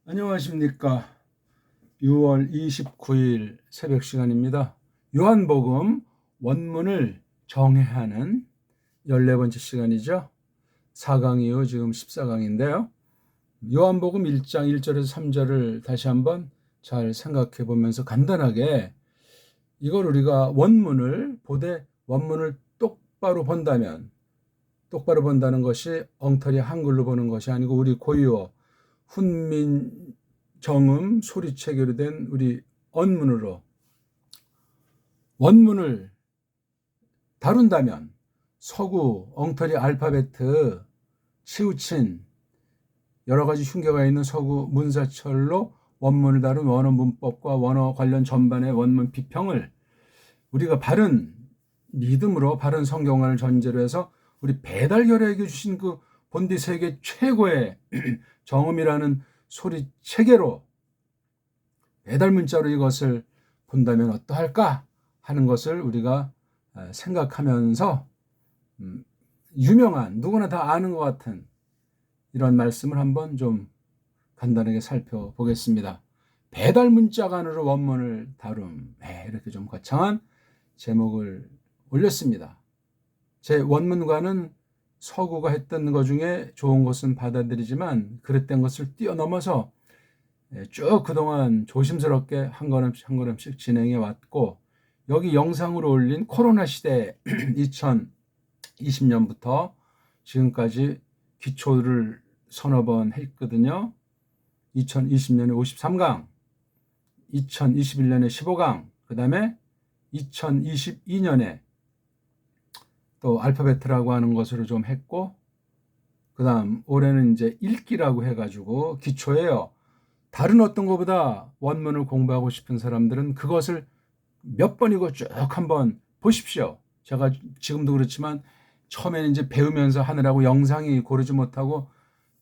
안녕하십니까. 6월 29일 새벽 시간입니다. 요한복음 원문을 정해야 하는 14번째 시간이죠. 4강 이후 지금 14강인데요. 요한복음 1장 1절에서 3절을 다시 한번 잘 생각해 보면서 간단하게 이걸 우리가 원문을 보되 원문을 똑바로 본다면, 똑바로 본다는 것이 엉터리 한글로 보는 것이 아니고 우리 고유어 훈민 정음 소리체계로 된 우리 언문으로 원문을 다룬다면 서구 엉터리 알파베트 치우친 여러 가지 흉계가 있는 서구 문사철로 원문을 다룬 원어 문법과 원어 관련 전반의 원문 비평을 우리가 바른 믿음으로 바른 성경을 전제로 해서 우리 배달결에게 주신 그 본디 세계 최고의 정음이라는 소리 체계로 배달 문자로 이것을 본다면 어떠할까 하는 것을 우리가 생각하면서 유명한 누구나 다 아는 것 같은 이런 말씀을 한번 좀 간단하게 살펴보겠습니다. 배달 문자간으로 원문을 다룸, 이렇게 좀 거창한 제목을 올렸습니다. 제 원문과는 서구가 했던 것 중에 좋은 것은 받아들이지만 그릇된 것을 뛰어넘어서 쭉 그동안 조심스럽게 한 걸음씩 한 걸음씩 진행해 왔고, 여기 영상으로 올린 코로나 시대 2020년부터 지금까지 기초를 서너 번 했거든요. 2020년에 53강, 2021년에 15강, 그 다음에 2022년에 또 알파베트라고 하는 것으로 좀 했고, 그 다음 올해는 이제 읽기라고 해가지고 기초예요. 다른 어떤 것보다 원문을 공부하고 싶은 사람들은 그것을 몇 번이고 쭉 한번 보십시오. 제가 지금도 그렇지만 처음에는 이제 배우면서 하느라고 영상이 고르지 못하고,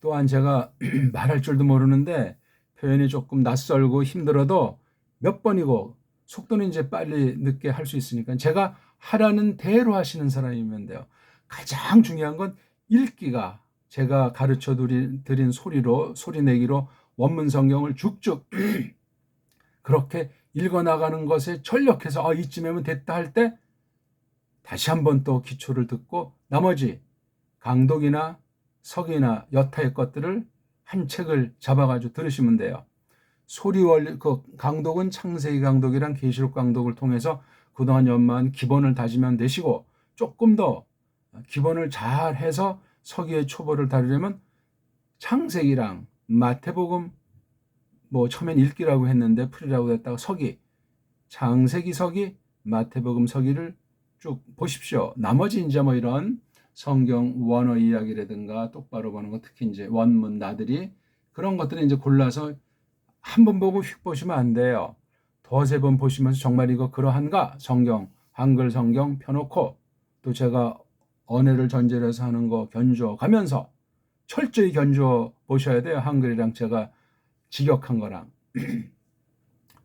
또한 제가 말할 줄도 모르는데 표현이 조금 낯설고 힘들어도 몇 번이고 속도는 이제 빨리 늦게 할 수 있으니까 제가 하라는 대로 하시는 사람이면 돼요. 가장 중요한 건 읽기가, 제가 가르쳐 드린 소리 내기로 원문 성경을 쭉쭉 그렇게 읽어나가는 것에 전력해서 이쯤이면 됐다 할 때 다시 한번 또 기초를 듣고 나머지 강독이나 석이나 여타의 것들을 한 책을 잡아가지고 들으시면 돼요. 소리 원리, 그 강독은 창세기 강독이랑 계시록 강독을 통해서 그동안 연마한 기본을 다지면 되시고, 조금 더 기본을 잘 해서 서기의 초보를 다루려면 창세기랑 마태복음, 처음엔 읽기라고 했는데 풀이라고 했다가 서기, 창세기 서기, 마태복음 서기를 쭉 보십시오. 나머지 이제 이런 성경 원어 이야기라든가 똑바로 보는 거, 특히 이제 원문 나들이, 그런 것들은 이제 골라서 한 번 보고 휙 보시면 안 돼요. 두세 번 보시면서 정말 이거 그러한가? 성경, 한글 성경 펴놓고 또 제가 언어를 전제로 해서 하는 거 견주어 가면서 철저히 견주어 보셔야 돼요. 한글이랑 제가 직역한 거랑.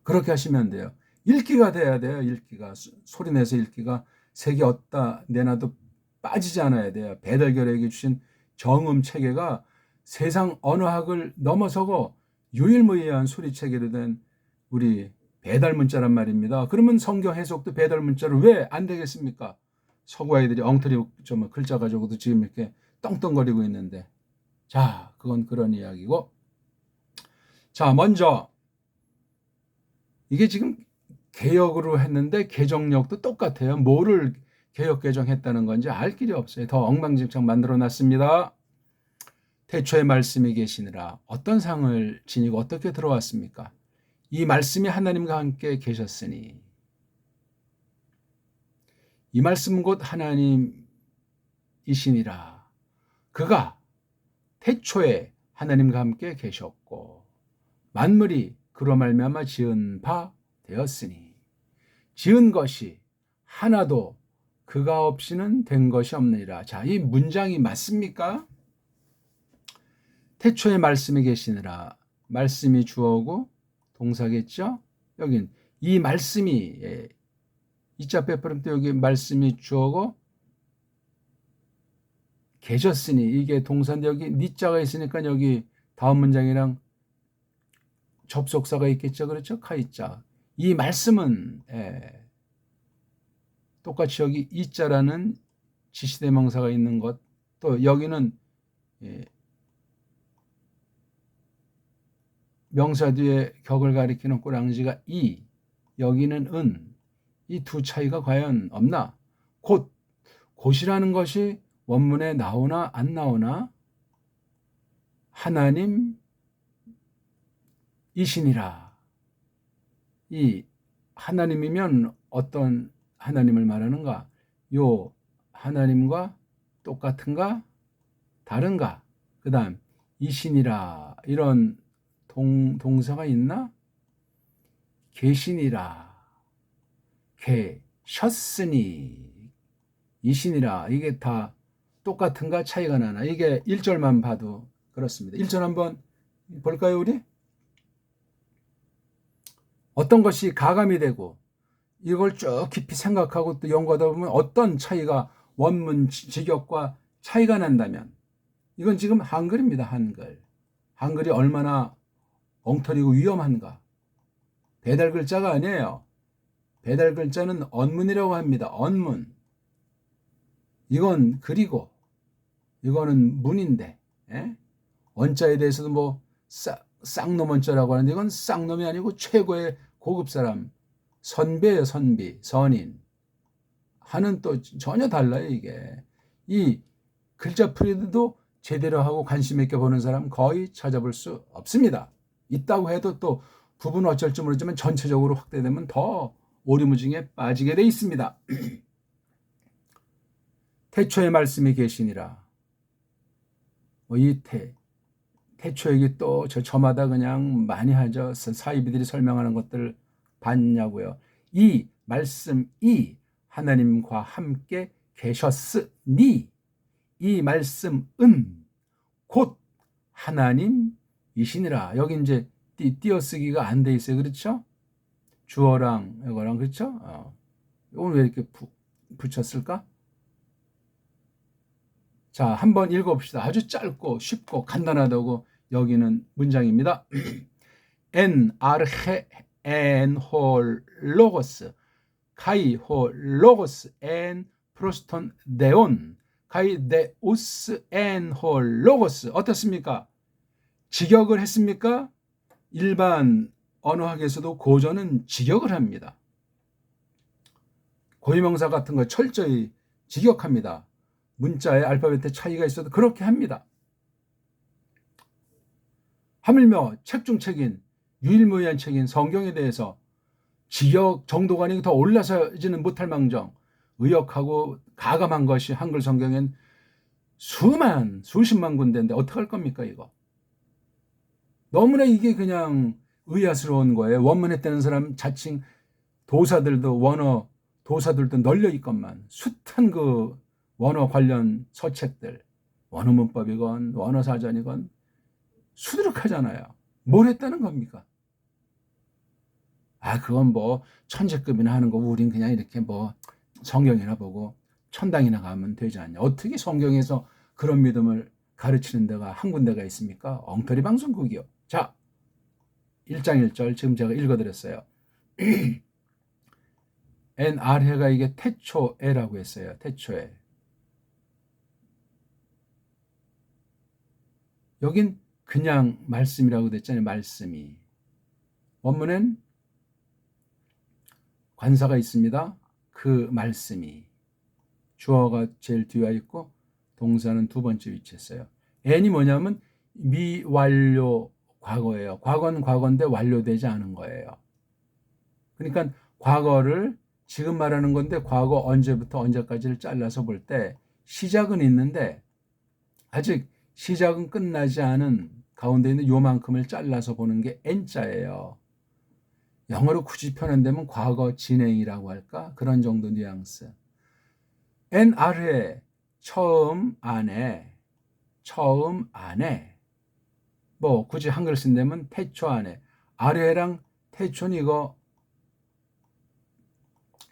그렇게 하시면 돼요. 읽기가 돼야 돼요. 읽기가. 소리내서 읽기가. 색이 어디다 내놔도 빠지지 않아야 돼요. 배달결에게 주신 정음 체계가 세상 언어학을 넘어서고 유일무이한 소리체계로 된 우리 배달 문자란 말입니다. 그러면 성경 해석도 배달 문자로 왜 안 되겠습니까? 서구 아이들이 엉터리 좀 글자 가지고도 지금 이렇게 떵떵거리고 있는데. 자, 그건 그런 이야기고. 자, 먼저 이게 지금 개혁으로 했는데 개정력도 똑같아요. 뭐를 개혁 개정했다는 건지 알 길이 없어요. 더 엉망진창 만들어 놨습니다. 태초에 말씀이 계시니라. 어떤 상을 지니고 어떻게 들어왔습니까? 이 말씀이 하나님과 함께 계셨으니, 이 말씀은 곧 하나님이시니라. 그가 태초에 하나님과 함께 계셨고 만물이 그로 말미암아 지은 바 되었으니, 지은 것이 하나도 그가 없이는 된 것이 없느니라. 자, 이 문장이 맞습니까? 태초에 말씀이 계시니라. 말씀이 주어고 동사겠죠? 여긴 이 말씀이, 이자 빼버리면 또 여기 말씀이 주어고 계셨으니, 이게 동사인데 여기 니자가 있으니까 여기 다음 문장이랑 접속사가 있겠죠. 그렇죠? 카이자. 이 말씀은 똑같이 여기 이자라는 지시대명사가 있는 것, 또 여기는 명사 뒤에 격을 가리키는 꼬랑지가 이, 여기는 은, 이 두 차이가 과연 없나? 곧이라는 것이 원문에 나오나 안 나오나 하나님이시니라. 이 하나님이면 어떤 하나님을 말하는가? 요 하나님과 똑같은가? 다른가? 그 다음 이신이라 이런 동사가 있나? 계시니라, 계셨으니, 이신이라, 이게 다 똑같은가 차이가 나나? 이게 1절만 봐도 그렇습니다. 1절 한번 볼까요, 우리? 어떤 것이 가감이 되고 이걸 쭉 깊이 생각하고 또 연구하다 보면 어떤 차이가 원문 직역과 차이가 난다면, 이건 지금 한글입니다. 한글이 얼마나 엉터리고 위험한가. 배달 글자가 아니에요. 배달 글자는 언문이라고 합니다. 언문. 이건 글이고 이거는 문인데, 원자에 대해서도 뭐 쌍놈 원자라고 하는데 이건 쌍놈이 아니고 최고의 고급 사람, 선비예요. 선비, 선인. 하는 또 전혀 달라요. 이게 이 글자 풀이도 제대로 하고 관심 있게 보는 사람 거의 찾아볼 수 없습니다. 있다고 해도 또 부분은 어쩔지 모르지만 전체적으로 확대되면 더 오리무중에 빠지게 돼 있습니다. 태초의 말씀이 계시니라. 이 태초 얘기 또 저마다 그냥 많이 하죠. 사이비들이 설명하는 것들 봤냐고요. 이 말씀이 하나님과 함께 계셨으니, 이 말씀은 곧 하나님이시니라. 여기 이제 띄어쓰기가 안 돼 있어요. 그렇죠? 주어랑 이거랑, 그렇죠? 오늘 왜 이렇게 붙였을까? 자, 한번 읽어봅시다. 아주 짧고 쉽고 간단하다고 여기는 문장입니다. 엔 아르헤 엔 홀 로고스 카이 홀 로고스 엔 프로스톤 데온 카이 데우스 엔 홀 로고스. 어떻습니까? 직역을 했습니까? 일반 언어학에서도 고전은 직역을 합니다. 고유명사 같은 거 철저히 직역합니다. 문자의 알파벳의 차이가 있어도 그렇게 합니다. 하물며 책 중 책인, 유일무이한 책인 성경에 대해서 직역 정도가 아니고 더 올라서지는 못할 망정 의역하고 가감한 것이 한글 성경엔 수십만 군데인데 어떡할 겁니까 이거? 너무나 이게 그냥 의아스러운 거예요. 원문에 뜨는 사람 자칭 도사들도 도사들도 널려 있건만 숱한 그 원어 관련 서책들, 원어문법이건 원어사전이건 수두룩하잖아요. 뭘 했다는 겁니까? 그건 뭐 천재급이나 하는 거고 우린 그냥 이렇게 뭐 성경이나 보고 천당이나 가면 되지 않냐. 어떻게 성경에서 그런 믿음을 가르치는 데가 한 군데가 있습니까? 엉터리 방송국이요. 자, 1장 1절 지금 제가 읽어드렸어요. NR해가 이게 태초에라고 했어요. 태초에. 여긴 그냥 말씀이라고 됐잖아요. 말씀이. 원문엔 관사가 있습니다. 그 말씀이. 주어가 제일 뒤에 있고 동사는 두 번째 위치에 있어요. n이 뭐냐면 미완료 과거예요. 과거는 과거인데 완료되지 않은 거예요. 그러니까 과거를 지금 말하는 건데 과거 언제부터 언제까지를 잘라서 볼 때 시작은 있는데 아직 시작은 끝나지 않은 가운데 있는 요만큼을 잘라서 보는 게 n자예요. 영어로 굳이 표현되면 과거 진행이라고 할까? 그런 정도 뉘앙스. NR회 처음 안에 뭐 굳이 한글 쓴다면 태초 안에. 아래랑 태초는 이거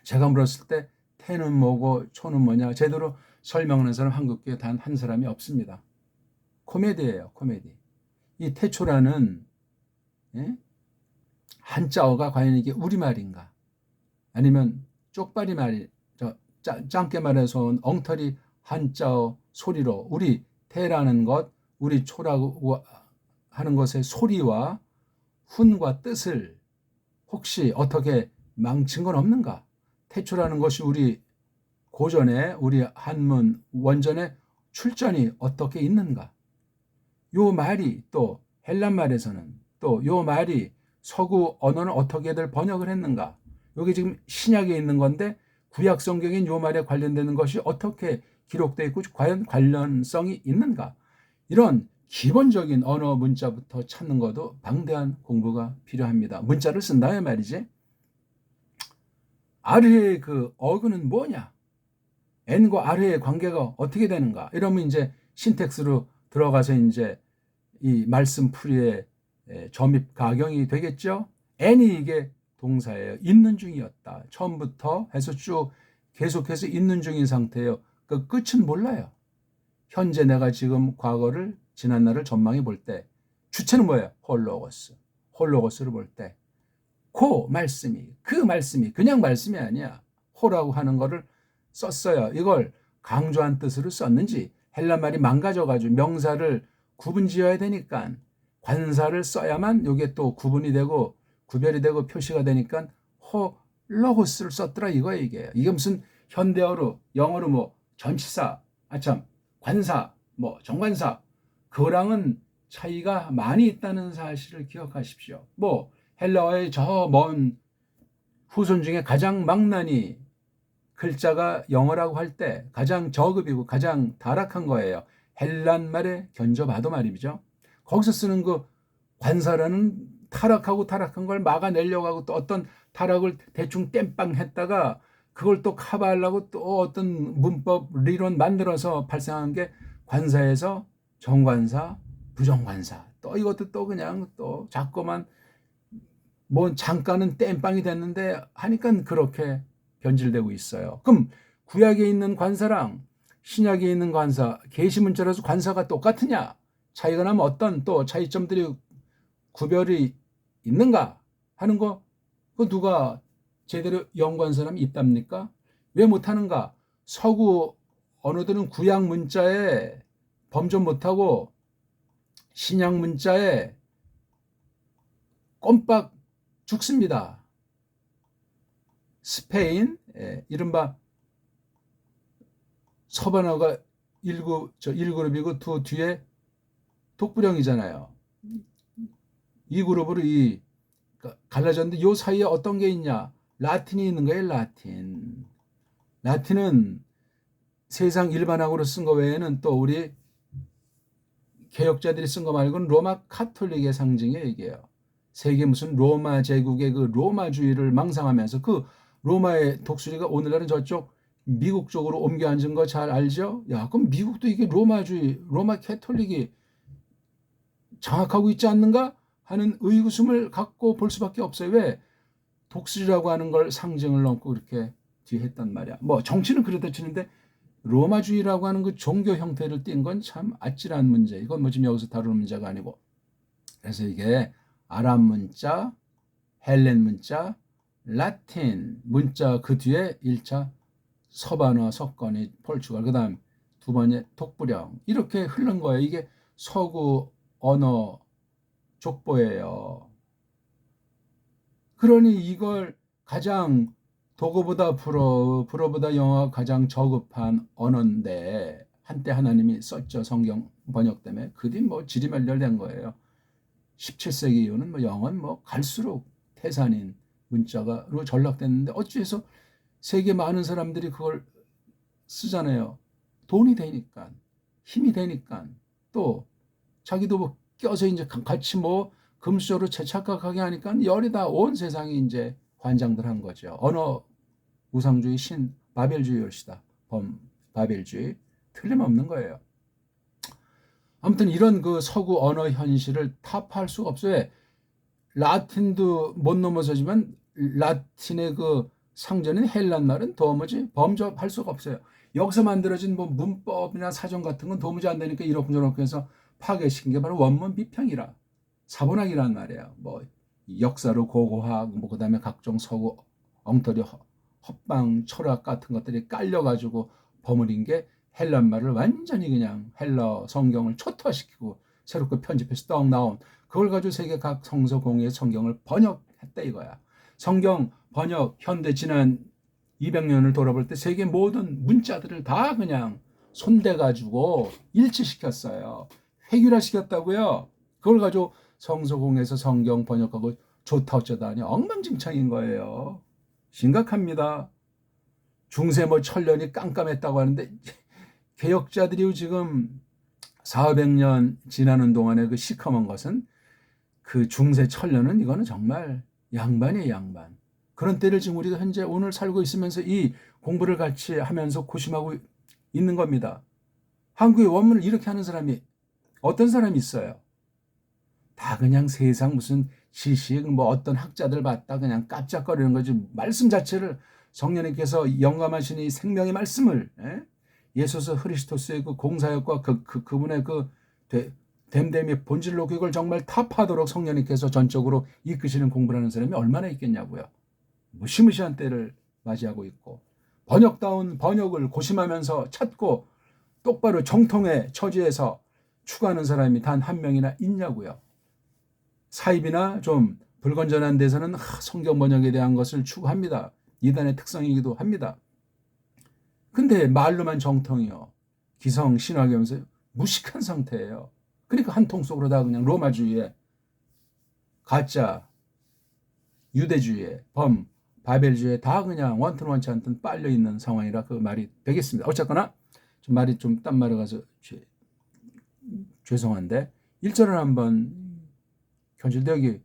제가 물었을 때 태는 뭐고 초는 뭐냐 제대로 설명하는 사람 한국에 단 한 사람이 없습니다. 코미디예요. 코미디. 이 태초라는 한자어가 과연 이게 우리말인가? 아니면 쪽발이 말이 짧게 말해서 엉터리 한자어 소리로 우리 태라는 것, 우리 초라고 하는 것의 소리와 훈과 뜻을 혹시 어떻게 망친 건 없는가? 태초라는 것이 우리 고전에 우리 한문 원전에 출전이 어떻게 있는가? 요 말이 또 헬란 말에서는 또 요 말이 서구 언어는 어떻게들 번역을 했는가? 여기 지금 신약에 있는 건데 구약 성경인 요 말에 관련되는 것이 어떻게 기록되어 있고 과연 관련성이 있는가? 이런 기본적인 언어 문자부터 찾는 것도 방대한 공부가 필요합니다. 문자를 쓴다면 말이지. 아르의 그 어근은 뭐냐? n과 r의 관계가 어떻게 되는가? 이러면 이제 신텍스로 들어가서 이제 이 말씀 풀이의 점입 가경이 되겠죠. n이 이게 동사예요. 있는 중이었다. 처음부터 해서 쭉 계속해서 있는 중인 상태예요. 그 끝은 몰라요. 현재 내가 지금 과거를 지난 날을 전망해 볼 때 주체는 뭐예요? 홀로고스. 홀로고스를 볼 때 그 말씀이 그냥 말씀이 아니야. 호라고 하는 거를 썼어요. 이걸 강조한 뜻으로 썼는지 헬란 말이 망가져가지고 명사를 구분 지어야 되니까 관사를 써야만 이게 또 구분이 되고 구별이 되고 표시가 되니까 홀로고스를 썼더라 이거예요. 이게 무슨 현대어로 영어로 뭐 전치사 관사 뭐 정관사 그거랑은 차이가 많이 있다는 사실을 기억하십시오. 뭐 헬라어의 저 먼 후손 중에 가장 망나니 글자가 영어라고 할 때 가장 저급이고 가장 타락한 거예요. 헬란 말에 견져봐도 말이죠. 거기서 쓰는 그 관사라는 타락한 걸 막아내려고 하고 또 어떤 타락을 대충 땜빵했다가 그걸 또 커버하려고 또 어떤 문법理論 만들어서 발생한 게 관사에서 정관사, 부정관사. 또 이것도 또 그냥 또 자꾸만 뭐 잠깐은 땜빵이 됐는데 하니까 그렇게 변질되고 있어요. 그럼 구약에 있는 관사랑 신약에 있는 관사, 계시문자라서 관사가 똑같으냐? 차이가 나면 어떤 또 차이점들이 구별이 있는가 하는 거, 그 누가 제대로 연구한 사람이 있답니까? 왜 못하는가? 서구 언어들은 구약 문자에 범접 못하고 신약 문자에 꼼빡 죽습니다. 스페인, 이른바 서반어가 1그룹이고 두 뒤에 독부령이잖아요. 이 그룹으로 갈라졌는데 요 사이에 어떤 게 있냐? 라틴이 있는 거예요. 라틴은 세상 일반학으로 쓴 거 외에는 또 우리 개혁자들이 쓴 거 말고는 로마 카톨릭의 상징이에요. 이게요. 세계 무슨 로마 제국의 그 로마주의를 망상하면서 그 로마의 독수리가 오늘날은 저쪽 미국 쪽으로 옮겨 앉은 거 잘 알죠? 야, 그럼 미국도 이게 로마주의, 로마 캐톨릭이 장악하고 있지 않는가 하는 의구심을 갖고 볼 수밖에 없어요. 왜? 독수리라고 하는 걸 상징을 넘고 그렇게 뒤에 했단 말이야. 뭐 정치는 그렇다 치는데 로마주의라고 하는 그 종교 형태를 띈 건 참 아찔한 문제. 이건 뭐 지금 여기서 다루는 문제가 아니고. 그래서 이게 아랍 문자, 헬렌 문자, 라틴 문자 그 뒤에 1차 서반어 석건이 폴추갈 그다음 두 번째 독부령 이렇게 흐른 거예요. 이게 서구 언어 족보예요. 그러니 이걸 가장 도구보다 불어보다 영어가 가장 저급한 언어인데 한때 하나님이 썼죠. 성경 번역 때문에. 그뒤 뭐 지리멸렬된 거예요. 17세기 이후는 뭐 영어는 뭐 갈수록 태산인 문자가로 전락됐는데 어찌해서 세계 많은 사람들이 그걸 쓰잖아요. 돈이 되니까, 힘이 되니까, 또 자기도 뭐 껴서 이제 같이 뭐 금수저로 재착각하게 하니까 열이 다 온 세상이 이제 환장들 한 거죠. 언어 우상주의 바벨주의 열시다. 바벨주의 틀림없는 거예요. 아무튼 이런 그 서구 언어 현실을 타파할 수가 없어요. 라틴도 못 넘어서지만 라틴의 그 상전인 헬란 말은 도무지 범접할 수가 없어요. 여기서 만들어진 뭐 문법이나 사전 같은 건 도무지 안 되니까 이렇게 저렇게 해서 파괴시킨 게 바로 원문 비평이라 사본학이란 말이에요. 뭐 역사로 고고학, 뭐 그다음에 각종 서구 엉터리 헛방 철학 같은 것들이 깔려가지고 버무린 게 헬란말을 완전히 그냥 헬러 성경을 초토화시키고 새롭게 편집해서 떡 나온 그걸 가지고 세계 각 성서 공의의 성경을 번역했다 이거야. 성경 번역 현대 지난 200년을 돌아볼 때 세계 모든 문자들을 다 그냥 손대가지고 일치시켰어요. 획일화시켰다고요. 그걸 가지고 성서공에서 성경 번역하고 좋다 어쩌다 하니 엉망진창인 거예요. 심각합니다. 중세 뭐 천년이 깜깜했다고 하는데 개혁자들이 지금 400년 지나는 동안에 그 시커먼 것은 그 중세 천년은 이거는 정말 양반이에요, 양반. 그런 때를 지금 우리가 현재 오늘 살고 있으면서 이 공부를 같이 하면서 고심하고 있는 겁니다. 한국의 원문을 이렇게 하는 사람이 어떤 사람이 있어요? 다 그냥 세상 무슨 지식 뭐 어떤 학자들 봤다 그냥 깜짝거리는 거지. 말씀 자체를 성령님께서 영감하신 이 생명의 말씀을 예수서 그리스도스의 그 공사역과 그분의 그 됨됨이 본질로 그걸 정말 타파하도록 성령님께서 전적으로 이끄시는 공부를 하는 사람이 얼마나 있겠냐고요. 무시무시한 때를 맞이하고 있고 번역다운 번역을 고심하면서 찾고 똑바로 정통의 처지에서 추구하는 사람이 단 한 명이나 있냐고요. 사입이나 좀 불건전한 데서는 성경 번역에 대한 것을 추구합니다. 이단의 특성이기도 합니다. 근데 말로만 정통이요. 기성 신학이면서 무식한 상태예요. 그러니까 한 통 속으로 다 그냥 로마주의에 가짜 유대주의에 바벨주의에 다 그냥 원튼 원치 않든 빨려 있는 상황이라 그 말이 되겠습니다. 어쨌거나 좀 말이 좀 딴 말을 가서 죄송한데 1절을 한번 견줄때 여기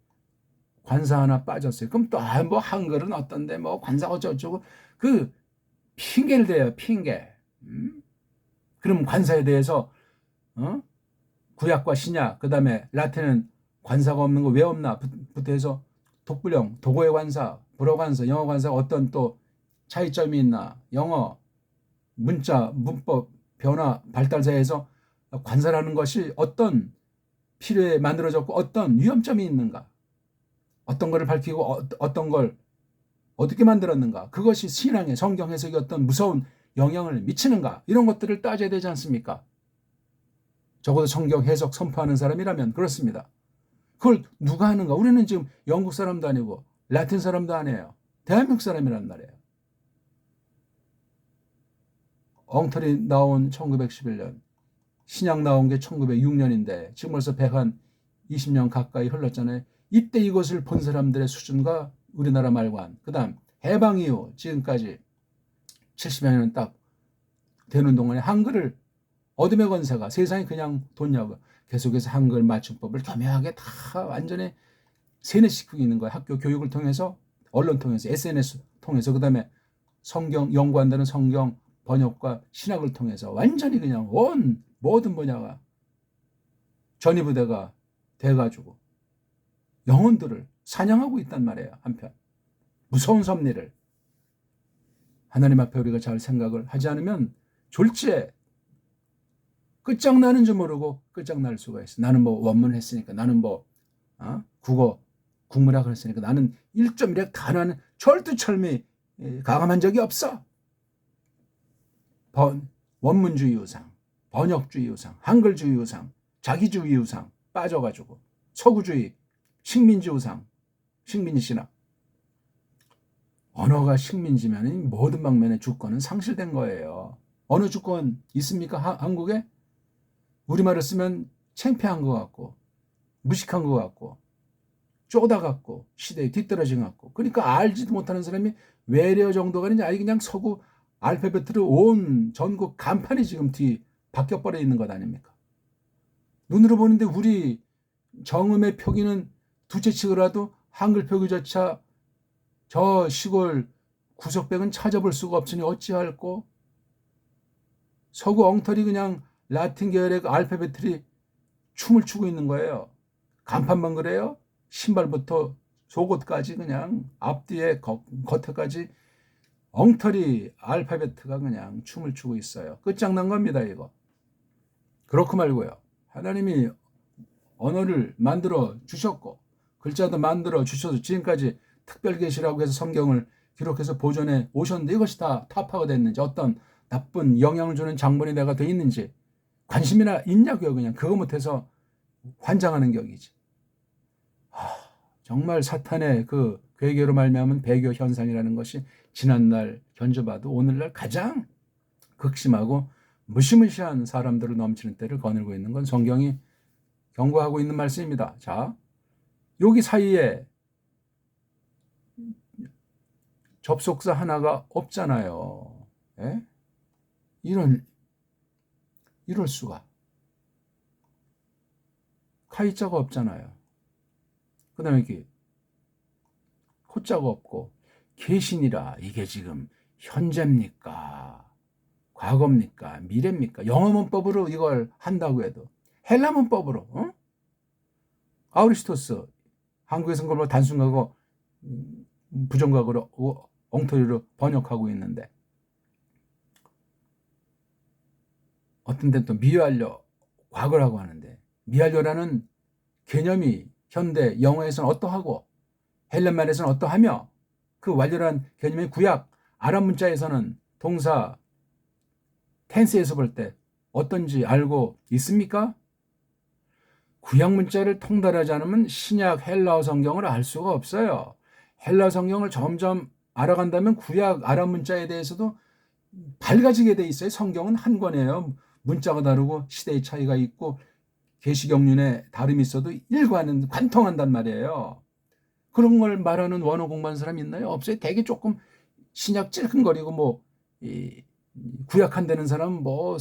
관사 하나 빠졌어요. 그럼 또 뭐 한글은 어떤데 뭐 관사 어쩌고 그 핑계를 대요. 핑계. 그럼 관사에 대해서 구약과 신약 그다음에 라틴은 관사가 없는 거 왜 없나 부터 해서 독불형, 도고의 관사, 불어 관사, 영어 관사 어떤 또 차이점이 있나 영어 문자 문법 변화 발달사에서 관사라는 것이 어떤 필요에 만들어졌고 어떤 위험점이 있는가 어떤 것을 밝히고 어떤 걸 어떻게 만들었는가 그것이 신앙의 성경 해석이 어떤 무서운 영향을 미치는가 이런 것들을 따져야 되지 않습니까? 적어도 성경 해석 선포하는 사람이라면 그렇습니다. 그걸 누가 하는가? 우리는 지금 영국 사람도 아니고 라틴 사람도 아니에요. 대한민국 사람이란 말이에요. 엉터리 나온 1911년 신약 나온 게 1906년인데 지금 벌써 120년 가까이 흘렀잖아요. 이때 이것을 본 사람들의 수준과 우리나라 말관 그 다음 해방 이후 지금까지 70여 년 딱 되는 동안에 한글을 어둠의 권세가 세상이 그냥 뒀냐고 계속해서 한글 맞춤법을 교묘하게 다 완전히 세뇌시키고 있는 거예요. 학교 교육을 통해서 언론 통해서 SNS 통해서 그 다음에 성경 연구한다는 성경 번역과 신학을 통해서 완전히 그냥 온 모든 분야가 전이부대가 돼가지고 영혼들을 사냥하고 있단 말이에요. 한편 무서운 섭리를 하나님 앞에 우리가 잘 생각을 하지 않으면 졸지에 끝장나는 줄 모르고 끝장날 수가 있어. 나는 뭐 원문을 했으니까 나는 뭐 국어 국문학을 했으니까 나는 1.1학 단어는 철두철미 가감한 적이 없어. 원문주의 우상, 번역주의 우상, 한글주의 우상, 자기주의 우상 빠져가지고 서구주의, 식민지 우상, 식민지 신학. 언어가 식민지면 모든 방면의 주권은 상실된 거예요. 어느 주권 있습니까? 한국에? 우리말을 쓰면 창피한 것 같고 무식한 것 같고 쪼다같고 시대에 뒤떨어진 것 같고 그러니까 알지도 못하는 사람이 외래어 정도가 아니지 아예 그냥 서구 알파벳으로 온 전국 간판이 지금 바뀌어버려 있는 것 아닙니까? 눈으로 보는데 우리 정음의 표기는 두째치더라도 한글 표기조차 저 시골 구석백은 찾아볼 수가 없으니 어찌할꼬 서구 엉터리 그냥 라틴 계열의 알파벳들이 춤을 추고 있는 거예요. 간판만 그래요? 신발부터 속옷까지 그냥 앞뒤에 겉에까지 엉터리 알파벳가 그냥 춤을 추고 있어요. 끝장난 겁니다 이거. 그렇고 말고요. 하나님이 언어를 만들어 주셨고 글자도 만들어 주셔서 지금까지 특별계시라고 해서 성경을 기록해서 보존해 오셨는데 이것이 다 타파가 됐는지, 어떤 나쁜 영향을 주는 장본이 내가 돼 있는지 관심이나 있냐고요. 그냥 그거 못해서 환장하는 격이지. 정말 사탄의 그 괴계로 말미암은 배교 현상이라는 것이 지난날 견져봐도 오늘날 가장 극심하고 무시무시한 사람들을 넘치는 때를 거느리고 있는 건 성경이 경고하고 있는 말씀입니다. 자, 여기 사이에 접속사 하나가 없잖아요. 예? 이럴 수가. 카이자가 없잖아요. 그 다음에 이렇게 호자가 없고, 계시니라. 이게 지금 현재입니까? 과거입니까? 미래입니까? 영어 문법으로 이걸 한다고 해도, 헬라 문법으로, 아우리스토스, 한국에서는 그걸 단순하고 부정각으로 엉터리로 번역하고 있는데, 어떤 데는 또 미완료 과거라고 하는데, 미완료라는 개념이 현대 영어에서는 어떠하고 헬란말에서는 어떠하며, 그 완료란 개념의 구약 아랍 문자에서는 동사 텐스에서 볼 때 어떤지 알고 있습니까? 구약 문자를 통달하지 않으면 신약 헬라어 성경을 알 수가 없어요. 헬라어 성경을 점점 알아간다면 구약 아랍 문자에 대해서도 밝아지게 돼 있어요. 성경은 한 권이에요. 문자가 다르고 시대의 차이가 있고 계시경륜에 다름이 있어도 일관은 관통한단 말이에요. 그런 걸 말하는 원어 공부한 사람 있나요? 없어요. 되게 조금 신약 찔끔거리고 뭐 구약 안 되는 사람은 뭐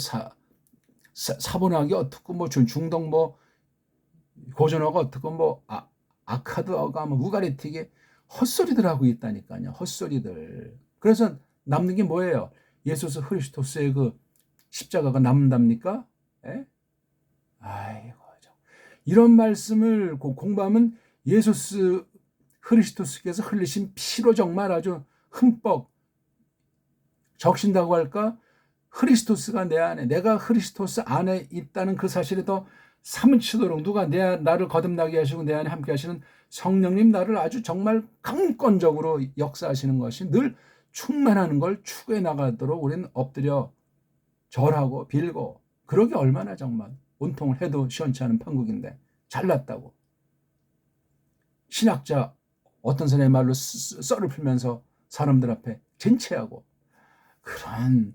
사본학이 어떻고 뭐 중동 뭐 고전어가 어떻고 뭐 아카드어가 뭐 우가리틱에 헛소리들 하고 있다니까요. 헛소리들. 그래서 남는 게 뭐예요? 예수 그리스도의 그 십자가가 남는답니까? 예? 아이고, 이런 말씀을 공부하면 예수 그리스도께서 흘리신 피로 정말 아주 흠뻑 적신다고 할까? 그리스도스가 내 안에, 내가 그리스도스 안에 있다는 그 사실이 더 사무치도록, 누가 나를 거듭나게 하시고 내 안에 함께 하시는 성령님, 나를 아주 정말 강권적으로 역사하시는 것이 늘 충만하는 걸 추구해 나가도록 우리는 엎드려 절하고 빌고, 그러기 얼마나 정말 온통을 해도 시원치 않은 판국인데 잘났다고 신학자 어떤 사람의 말로 썰을 풀면서 사람들 앞에 젠체하고, 그런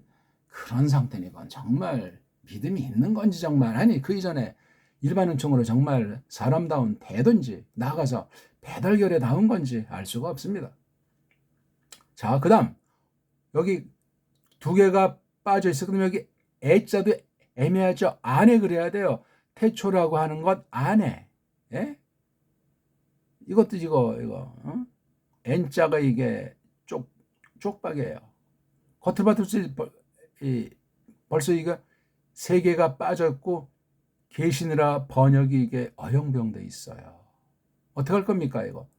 상태니까 정말 믿음이 있는 건지, 정말 아니 그 이전에 일반 은총으로 정말 사람다운 대든지 나가서 배달결에 나온 건지 알 수가 없습니다. 자, 그 다음 여기 두 개가 빠져 있어. 그럼 여기 애자도 애매하죠. 안에 그래야 돼요. 태초라고 하는 것 안에. 예? 이것도 이거 N자가 이게 쪽박이에요. 겉으로 봤을 때 벌써 이거 세 개가 빠졌고 계시느라 번역이 이게 어영병돼 있어요. 어떻게 할 겁니까 이거?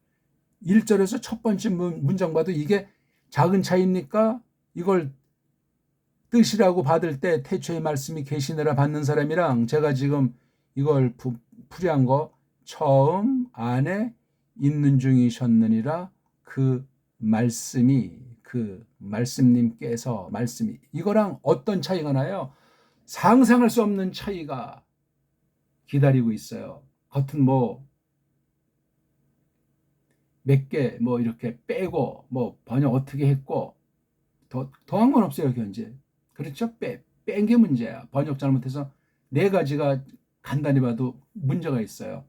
1절에서 첫 번째 문장 봐도 이게 작은 차이입니까? 이걸 뜻이라고 받을 때 태초의 말씀이 계시느라 받는 사람이랑 제가 지금 이걸 풀이한 거 처음 안에 있는 중이셨느니라, 그 말씀이, 그 말씀님께서, 말씀이, 이거랑 어떤 차이가 나요? 상상할 수 없는 차이가 기다리고 있어요. 겉은 뭐 몇 개 뭐 이렇게 빼고 뭐 번역 어떻게 했고 더한 건 없어요 현재. 그렇죠? 뺀 게 문제야. 번역 잘못해서 네 가지가 간단히 봐도 문제가 있어요.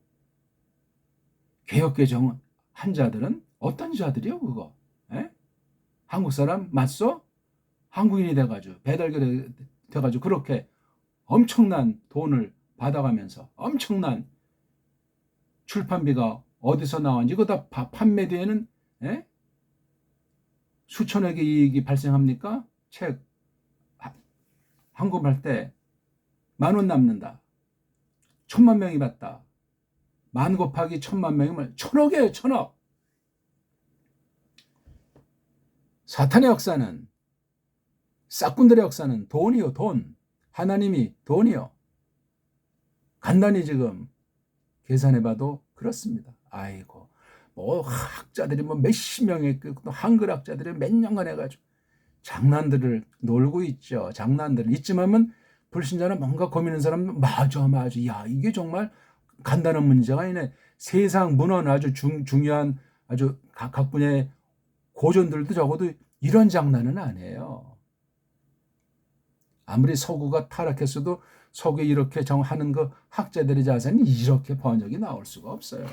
개혁개정 한 자들은 어떤 자들이요 그거? 에? 한국 사람 맞소? 한국인이 돼가지고 배달결 돼가지고 그렇게 엄청난 돈을 받아가면서 엄청난 출판비가 어디서 나왔는지 이거 다 판매되는, 수천억의 이익이 발생합니까? 책 한 권 팔 때 10,000원 남는다. 1,000만 명이 봤다. 10,000 곱하기 1,000만 명이면 1,000억이에요. 1,000억. 사탄의 역사는, 싹군들의 역사는 돈이요. 돈. 하나님이 돈이요. 간단히 지금 계산해봐도 그렇습니다. 아이고, 뭐 학자들이 뭐 몇십 명의 한글 학자들이 몇 년간 해가지고 장난들을 놀고 있죠. 장난들을 이쯤 하면 불신자나 뭔가 고민하는 사람은 맞아. 야, 이게 정말 간단한 문제가 아니네. 세상 문화는 아주 중요한 아주 각 분야의 고전들도 적어도 이런 장난은 안 해요. 아무리 서구가 타락했어도 서구에 이렇게 정하는 그 학자들의 자세는 이렇게 번역이 나올 수가 없어요.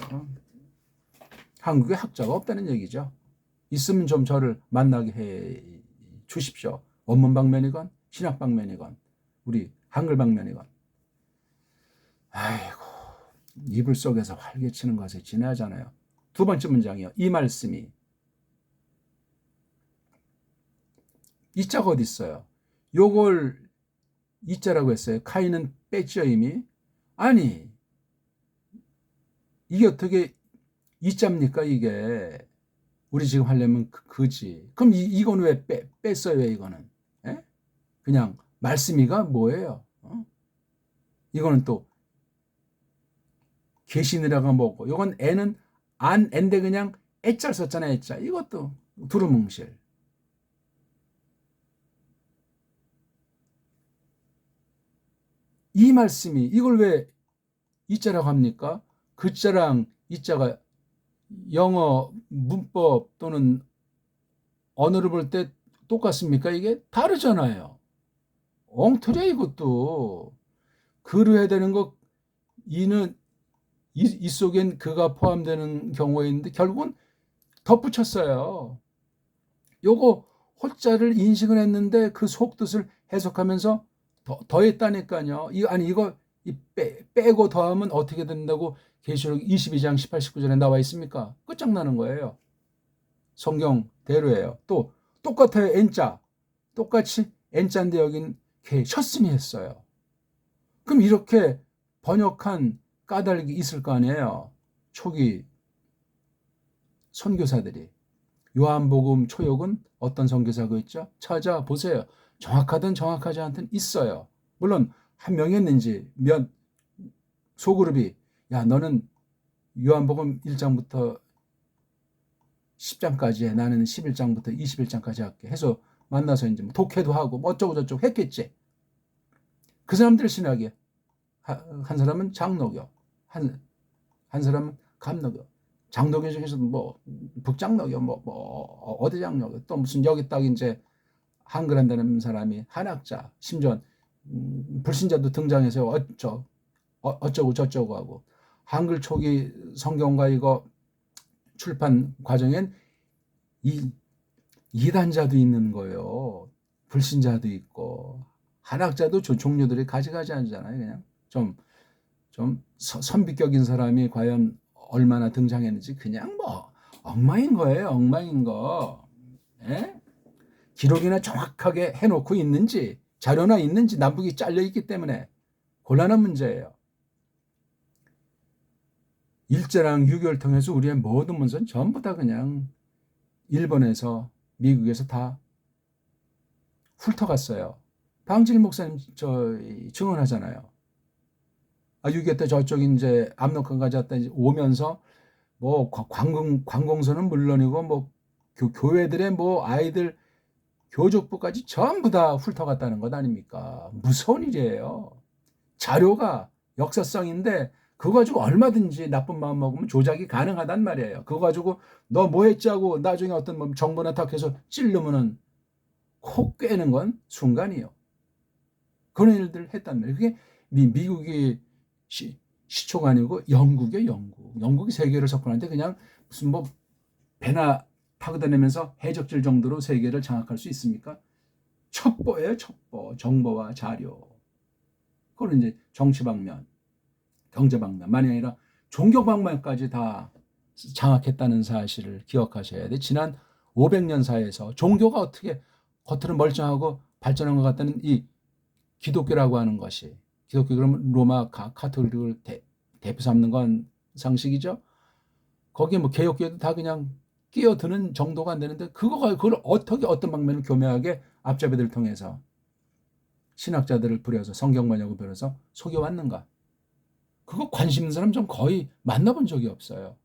한국에 학자가 없다는 얘기죠. 있으면 좀 저를 만나게 해 주십시오. 원문 방면이건 신학 방면이건 우리 한글 방면이건. 아이고, 이불 속에서 활개치는 것에 지나잖아요. 두 번째 문장이요. 이 말씀이. 이자가 어디 있어요? 요걸 이자라고 했어요. 카인은 뺐죠 이미. 아니, 이게 어떻게 이자입니까 이게? 우리 지금 하려면 그지. 그럼 이건 왜 뺐어요 왜 이거는? 에? 그냥 말씀이가 뭐예요? 이거는 또 계시느라가 뭐고, 이건 애는 안 앤데 그냥 애짤 썼잖아요 애짤. 이것도 두루뭉실. 이 말씀이 이걸 왜 이자라고 합니까? 그자랑 이자가 영어 문법 또는 언어를 볼 때 똑같습니까? 이게 다르잖아요. 엉터리야 이것도. 그를 해야 되는 거 이는 이 속엔 그가 포함되는 경우가 있는데 결국은 덧붙였어요. 요거 호자를 인식을 했는데 그 속뜻을 해석하면서 더했다니까요. 이거 빼고 더하면 어떻게 된다고 계시록 22장 18, 19절에 나와 있습니까? 끝장나는 거예요. 성경대로예요. 또 똑같아요. N자. 똑같이 N자인데 여긴 셨으니 했어요. 그럼 이렇게 번역한 까닭이 있을 거 아니에요. 초기 선교사들이. 요한복음 초역은 어떤 선교사가 있죠? 찾아보세요. 정확하든 정확하지 않든 있어요. 물론 한 명이 했는지 몇 소그룹이 야 너는 요한복음 1장부터 10장까지 해. 나는 11장부터 21장까지 할게. 해서 만나서 이제 뭐 독해도 하고 뭐 어쩌고 저쩌고 했겠지. 그 사람들 신학이야. 한 사람은 장로교, 한 사람은 감로교. 장로교 중에서도 뭐 북장로교, 뭐 어디 장로교, 또 무슨 여기 딱 이제 한글 한다는 사람이 한학자, 심지어 불신자도 등장해서 어쩌고 저쩌고 하고. 한글 초기 성경과 이거 출판 과정엔 이단자도 있는 거예요. 불신자도 있고 한학자도 종류들이 가지가지하잖아요. 그냥 좀 선비격인 사람이 과연 얼마나 등장했는지 그냥 뭐 엉망인 거예요. 엉망인 거. 예? 기록이나 정확하게 해놓고 있는지 자료나 있는지 남북이 잘려 있기 때문에 곤란한 문제예요. 일제랑 6.25를 통해서 우리의 모든 문서는 전부 다 그냥 일본에서 미국에서 다 훑어갔어요. 방질 목사님 증언하잖아요. 6.25 때 저쪽 이제 압록강까지 왔다 오면서 뭐 관공서는 물론이고 뭐 교회들의 뭐 아이들 교족부까지 전부 다 훑어갔다는 것 아닙니까? 무서운 일이에요. 자료가 역사성인데 그거 가지고 얼마든지 나쁜 마음 먹으면 조작이 가능하단 말이에요. 그거 가지고 너 뭐 했지 하고 나중에 어떤 뭐 정보나 탁 해서 찌르면은 코 꿰는 건 순간이에요. 그런 일들을 했단 말이에요. 그게 미국이 시초가 아니고 영국이에요. 영국이 세계를 석권하는데 그냥 무슨 뭐 배나 타고 다니면서 해적질 정도로 세계를 장악할 수 있습니까? 첩보예요. 첩보. 정보와 자료. 그건 이제 정치 방면, 경제 방면, 만이 아니라 종교 방면까지 다 장악했다는 사실을 기억하셔야 돼. 지난 500년 사이에서 종교가 어떻게 겉으로 멀쩡하고 발전한 것 같다는 이 기독교라고 하는 것이, 기독교 그러면 로마 카톨릭을 대표 삼는 건 상식이죠. 거기에 뭐 개혁교회도 다 그냥 끼어드는 정도가 안 되는데 그걸 어떻게 어떤 방면을 교묘하게 앞잡이들을 통해서 신학자들을 부려서 성경 번역을 부려서 속여왔는가? 그거 관심 있는 사람 좀 거의 만나본 적이 없어요.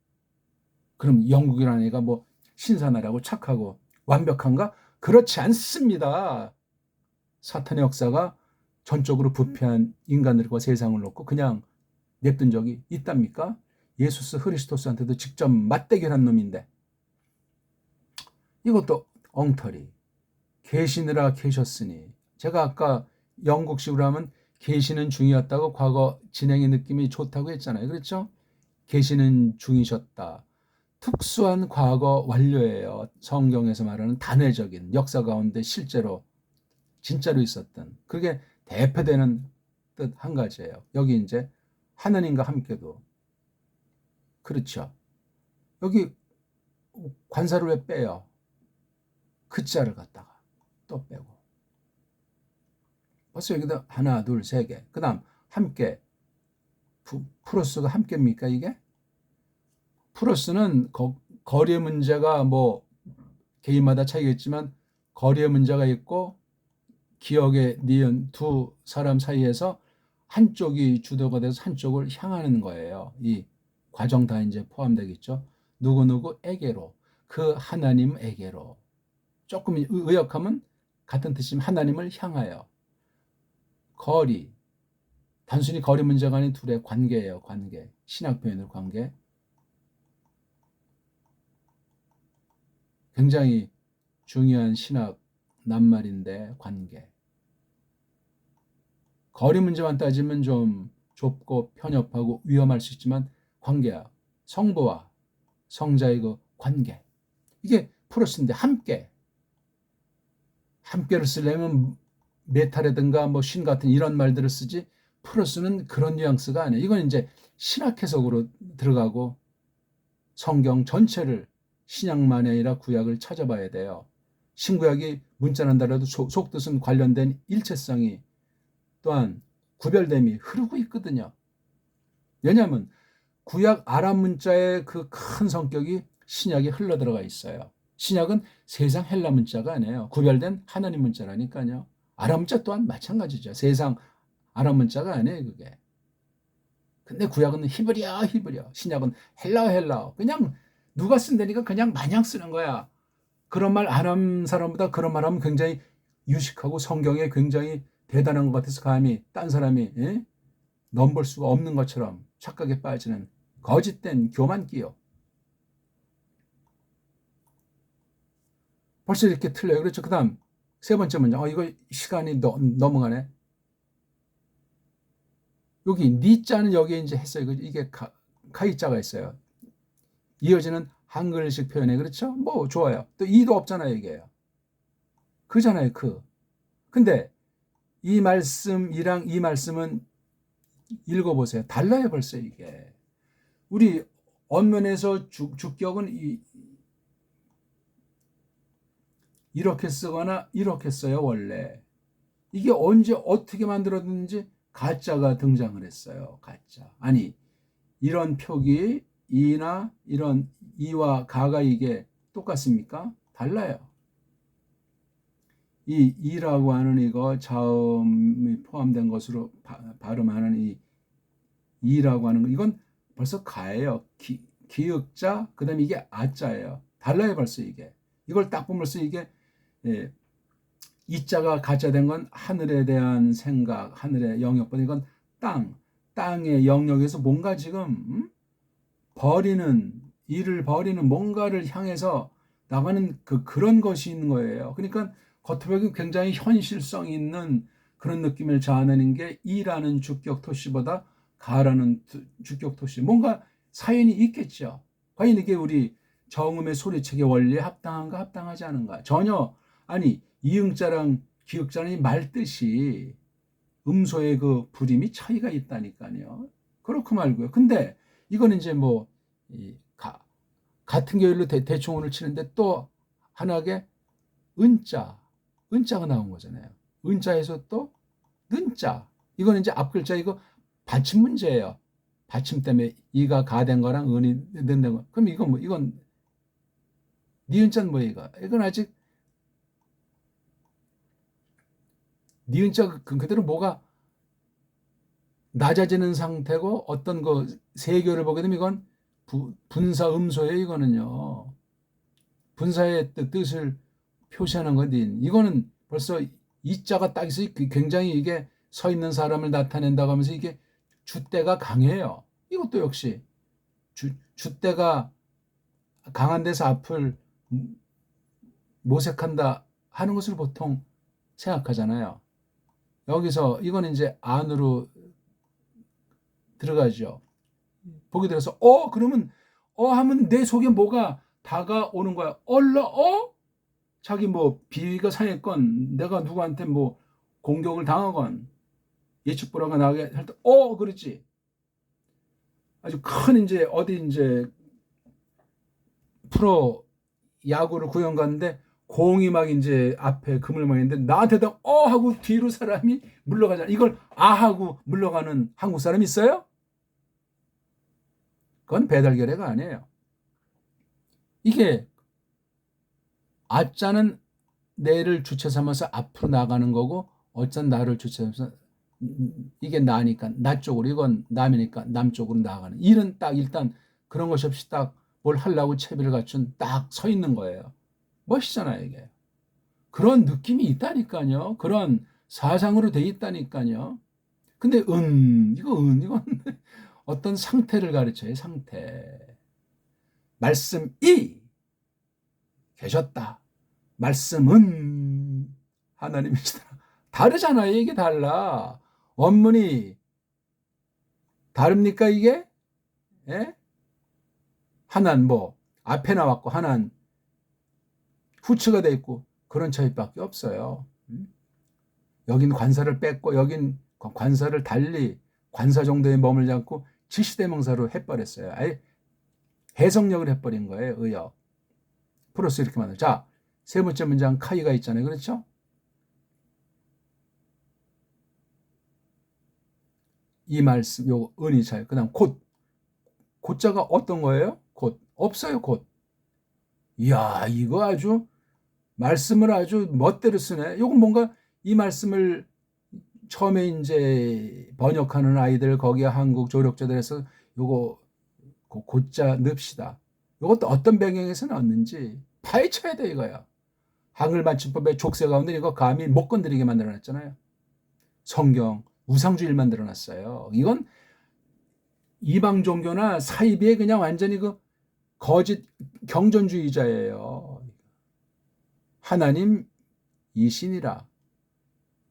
그럼 영국이라는 애가 뭐 신선하라고 착하고 완벽한가? 그렇지 않습니다. 사탄의 역사가 전적으로 부패한 인간들과 세상을 놓고 그냥 냅둔 적이 있답니까? 예수스 그리스도스한테도 직접 맞대결한 놈인데 이것도 엉터리. 계시느라 계셨으니. 제가 아까 영국식으로 하면 계시는 중이었다고 과거 진행의 느낌이 좋다고 했잖아요. 그렇죠? 계시는 중이셨다. 특수한 과거 완료예요. 성경에서 말하는 단회적인 역사 가운데 실제로 진짜로 있었던 그게 대표되는 뜻 한 가지예요. 여기 이제 하느님과 함께도 그렇죠. 여기 관사를 왜 빼요? 그 자를 갖다가 또 빼고 벌써 여기다 하나 둘 세 개. 그 다음 함께 프로스가 함께입니까 이게? 프로스는 거리의 문제가 뭐 개인마다 차이가 있지만 거리의 문제가 있고 기억에 니은 두 사람 사이에서 한쪽이 주도가 돼서 한쪽을 향하는 거예요. 이 과정 다 이제 포함되겠죠. 누구누구에게로 그 하나님에게로 조금 의역하면 같은 뜻이지만 하나님을 향하여 거리 단순히 거리 문제가 아닌 둘의 관계예요. 관계 신학 표현으로 관계 굉장히 중요한 신학 낱말인데 관계 거리 문제만 따지면 좀 좁고 편협하고 위험할 수 있지만 관계야 성부와 성자의 그 관계 이게 프로스인데 함께를 쓰려면 메타라든가 뭐 신 같은 이런 말들을 쓰지 프로스는 그런 뉘앙스가 아니에요. 이건 이제 신학 해석으로 들어가고 성경 전체를 신약만이 아니라 구약을 찾아봐야 돼요. 신구약이 문자는 다르도 속뜻은 관련된 일체성이 또한 구별됨이 흐르고 있거든요. 왜냐하면 구약 아람 문자의 그 큰 성격이 신약에 흘러들어가 있어요. 신약은 세상 헬라 문자가 아니에요. 구별된 하나님 문자라니까요. 아람 문자 또한 마찬가지죠. 세상 아람 문자가 아니에요, 그게. 근데 구약은 히브리어. 신약은 헬라어. 그냥 누가 쓴다니까 그냥 마냥 쓰는 거야. 그런 말 아람 사람보다 그런 말 하면 굉장히 유식하고 성경에 굉장히 대단한 것 같아서 감히 딴 사람이 넘볼 수가 없는 것처럼 착각에 빠지는 거짓된 교만기요. 벌써 이렇게 틀려요. 그렇죠. 그 다음 세 번째 문장. 이거 시간이 넘어가네. 여기 니자는 여기에 이제 했어요. 이게 가이자가 있어요. 이어지는 한글식 표현에 그렇죠? 뭐 좋아요. 또 이도 없잖아요, 이게. 그잖아요, 그. 근데 이랑 이 말씀은 읽어보세요. 달라요, 벌써 이게. 우리 언문에서 주격은 이렇게 쓰거나 이렇게 써요, 원래. 이게 언제 어떻게 만들어졌는지 가짜가 등장을 했어요. 가짜. 아니, 이런 표기 이나 이런 이와 가가 이게 똑같습니까? 달라요. 이 이라고 하는 이거 자음이 포함된 것으로 발음하는 이 이라고 하는 거 이건 벌써 가예요. 기역자 그다음에 이게 아자예요. 달라요 벌써 이게. 이걸 딱 보면 벌써 이게 이자가 가짜된 건 하늘에 대한 생각, 하늘의 영역보다 이건 땅의 영역에서 뭔가 지금 일을 버리는 뭔가를 향해서 나가는 그런 것이 있는 거예요. 그러니까 겉으로 굉장히 현실성 있는 그런 느낌을 자아내는 게 이라는 주격 토시보다 가라는 주격 토시 뭔가 사연이 있겠죠. 과연 이게 우리 정음의 소리책의 원리에 합당한가 합당하지 않은가 전혀 아니 이응자랑 기역자는 말뜻이 음소의 그 불임이 차이가 있다니까요. 그렇고 말고요. 근데 이거는 이제 뭐 같은 계열로 대충 오늘 치는데 또 하나의 은자가 나온 거잖아요. 은자에서 또 는자. 이거는 이제 앞 글자 이거 받침 문제예요. 받침 때문에 이가 가된 거랑 은이 는된 거. 그럼 이건 니은자는 뭐예요? 이건 아직 니은자 그대로 뭐가 낮아지는 상태고 어떤 그 세교를 보게 되면 이건 분사 음소예요. 이거는요. 분사의 뜻을 표시하는 건데 이거는 벌써 이자가 딱 있어요. 굉장히 이게 서 있는 사람을 나타낸다고 하면서 이게 줏대가 강해요. 이것도 역시 줏대가 강한 데서 앞을 모색한다 하는 것을 보통 생각하잖아요. 여기서 이거는 이제 안으로 들어가죠. 보게 들어서 그러면 하면 내 속에 뭐가 다가오는 거야. 자기 뭐 비위가 상했건 내가 누구한테 뭐 공격을 당하건 예측 불허가 나게 할 때 그렇지. 아주 큰 이제 어디 이제 프로 야구를 구경 갔는데 공이 막 이제 앞에 그물망 있는데 나한테도 하고 뒤로 사람이 물러가잖아. 이걸 하고 물러가는 한국 사람 있어요? 그건 배달결의가 아니에요. 이게 아자는 내를 주체 삼아서 앞으로 나가는 거고 어짠 나를 주체 삼아서 이게 나니까 나 쪽으로 이건 남이니까 남 쪽으로 나가는 일은 딱 일단 그런 것이 없이 딱 뭘 하려고 채비를 갖춘 딱 서 있는 거예요. 멋있잖아요 이게. 그런 느낌이 있다니까요. 그런 사상으로 돼 있다니까요. 근데 이건 어떤 상태를 가르쳐요. 상태. 말씀이 계셨다. 말씀은 하나님이시다. 다르잖아요. 이게 달라. 원문이 다릅니까 이게? 예? 하나는 뭐 앞에 나왔고 하나는 후치가 돼 있고 그런 차이밖에 없어요. 여긴 관사를 뺐고 여긴 관사를 달리 관사 정도에 머물지 않고 지시대명사로 해버렸어요. 아예 해석력을 해버린 거예요. 의역. 플러스 이렇게 만들어. 자, 세 번째 문장 카이가 있잖아요. 그렇죠? 이 말씀, 요 은이 차요. 그 다음 곧자가 어떤 거예요? 곧. 없어요, 곧. 이야, 이거 아주 말씀을 아주 멋대로 쓰네. 요건 뭔가 이 말씀을 처음에 이제 번역하는 아이들 거기에 한국 조력자들에서 요거 곧자 넣읍시다. 요것도 어떤 배경에서 나왔는지 파헤쳐야 돼 이거야. 한글 맞춤법의 족쇄 가운데 이거 감히 못 건드리게 만들어놨잖아요. 성경 우상주의를 만들어놨어요. 이건 이방 종교나 사이비에 그냥 완전히 그 거짓 경전주의자예요. 하나님 이신이라.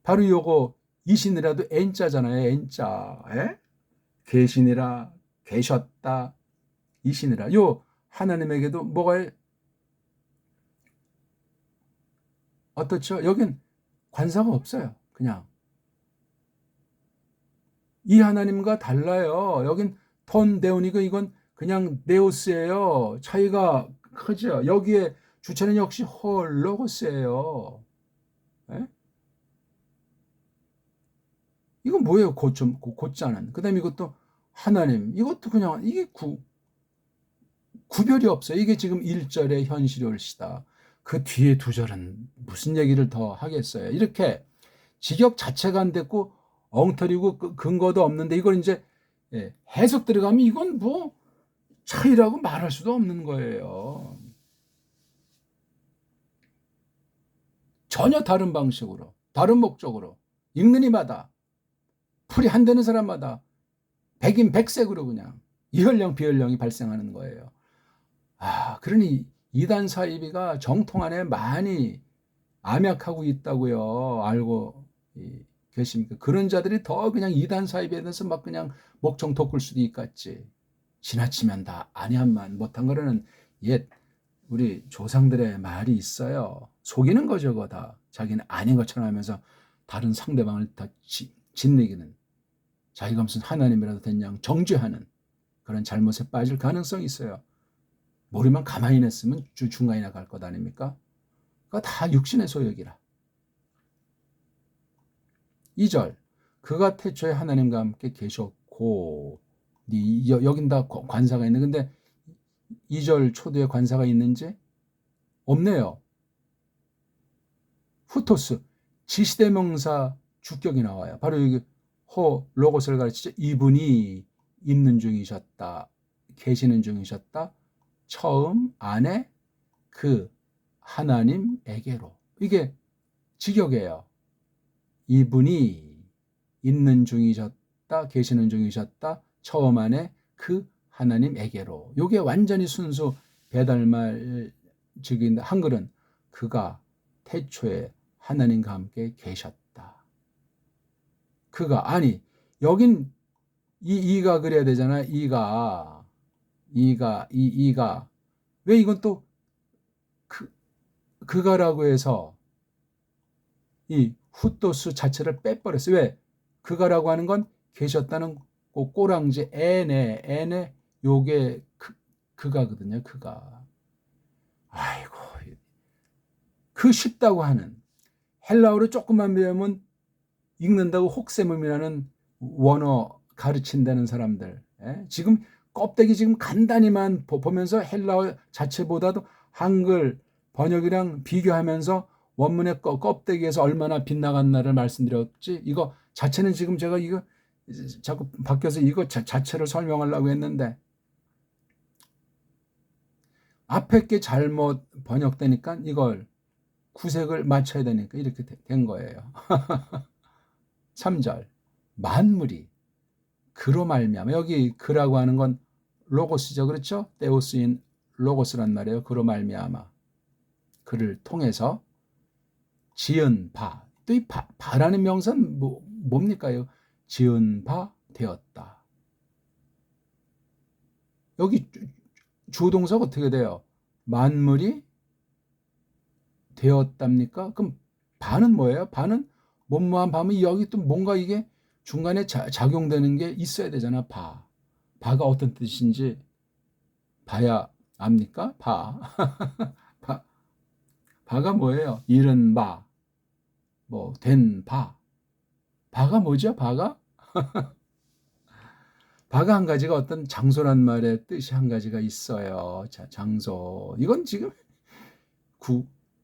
바로 요거 이신이라도 N자잖아요. N자. 계신이라 계셨다. 이신이라. 요 하나님에게도 뭐가 어떻죠? 여긴 관사가 없어요. 그냥 이 하나님과 달라요. 여긴 톤 데오니고 이건 그냥 네오스예요. 차이가 크죠. 여기에 주체는 역시 홀로고스예요. 예? 이건 뭐예요? 곧자는. 그 다음에 이것도 하나님. 이것도 그냥 이게 구별이 없어요. 이게 지금 1절의 현실이 옳시다. 그 뒤에 두 절은 무슨 얘기를 더 하겠어요. 이렇게 직역 자체가 안 됐고 엉터리고 근거도 없는데 이걸 이제 해석 들어가면 이건 뭐 차이라고 말할 수도 없는 거예요. 전혀 다른 방식으로 다른 목적으로 읽는 이마다 풀이 한 되는 사람마다 백인백색으로 그냥 이혈령 비혈령이 발생하는 거예요. 그러니 이단 사이비가 정통 안에 많이 암약하고 있다고요. 알고 계십니까? 그런 자들이 더 그냥 이단 사이비에 대해서 막 그냥 목청 돋굴 수도 있겠지. 지나치면 다 아니한만 못한 거라는 옛 우리 조상들의 말이 있어요. 속이는 거죠, 그거 다. 자기는 아닌 것처럼 하면서 다른 상대방을 다 짓내기는 자기가 무슨 하나님이라도 된 양 정죄하는 그런 잘못에 빠질 가능성이 있어요. 모르면 가만히 냈으면 중간이나 갈 것 아닙니까? 그거 다 육신의 소욕이라. 2절 그가 태초에 하나님과 함께 계셨고 여긴 다 관사가 있는 근데 2절 초두에 관사가 있는지 없네요. 후토스 지시대명사 주격이 나와요. 바로 여기 로고스를 가르치죠. 이분이 있는 중이셨다. 계시는 중이셨다. 처음 안에 그 하나님에게로. 이게 직역이에요. 이분이 있는 중이셨다. 계시는 중이셨다. 처음 안에 그 하나님에게로. 이게 완전히 순수 배달말 즉인 한글은 그가 태초에 하나님과 함께 계셨다. 그가 아니 여긴 이가 그래야 되잖아. 이가 왜 이건 또 그가라고 해서 이 후토스 자체를 빼버렸어요. 왜? 그가라고 하는 건 계셨다는 꼬랑지 n에 요게 그가거든요. 그가. 아이고 그 쉽다고 하는 헬라어로 조금만 배우면 읽는다고 혹세무민하는 원어 가르친다는 사람들. 지금 껍데기 지금 간단히만 보면서 헬라어 자체보다도 한글 번역이랑 비교하면서 원문의 껍데기에서 얼마나 빗나갔나를 말씀드렸지. 이거 자체는 지금 제가 이거 자꾸 바뀌어서 이거 자체를 설명하려고 했는데 앞에 게 잘못 번역되니까 이걸 구색을 맞춰야 되니까 이렇게 된 거예요. 3절 만물이 그로 말미암아 여기 그라고 하는 건 로고스죠. 그렇죠? 데오스인 로고스란 말이에요. 그로 말미암아 그를 통해서 지은 바. 또 이 바라는 명사는 뭡니까요? 지은 바 되었다. 여기 주동사가 어떻게 돼요? 만물이 되었답니까? 그럼 바는 뭐예요? 바는 뭐뭐한 바면 여기 또 뭔가 이게 중간에 작용되는 게 있어야 되잖아. 바가 어떤 뜻인지 봐야 압니까? 바가 뭐예요? 이른 바, 뭐 된 바. 바가 뭐죠? 바가 한 가지가 어떤 장소란 말의 뜻이 한 가지가 있어요. 자, 장소. 이건 지금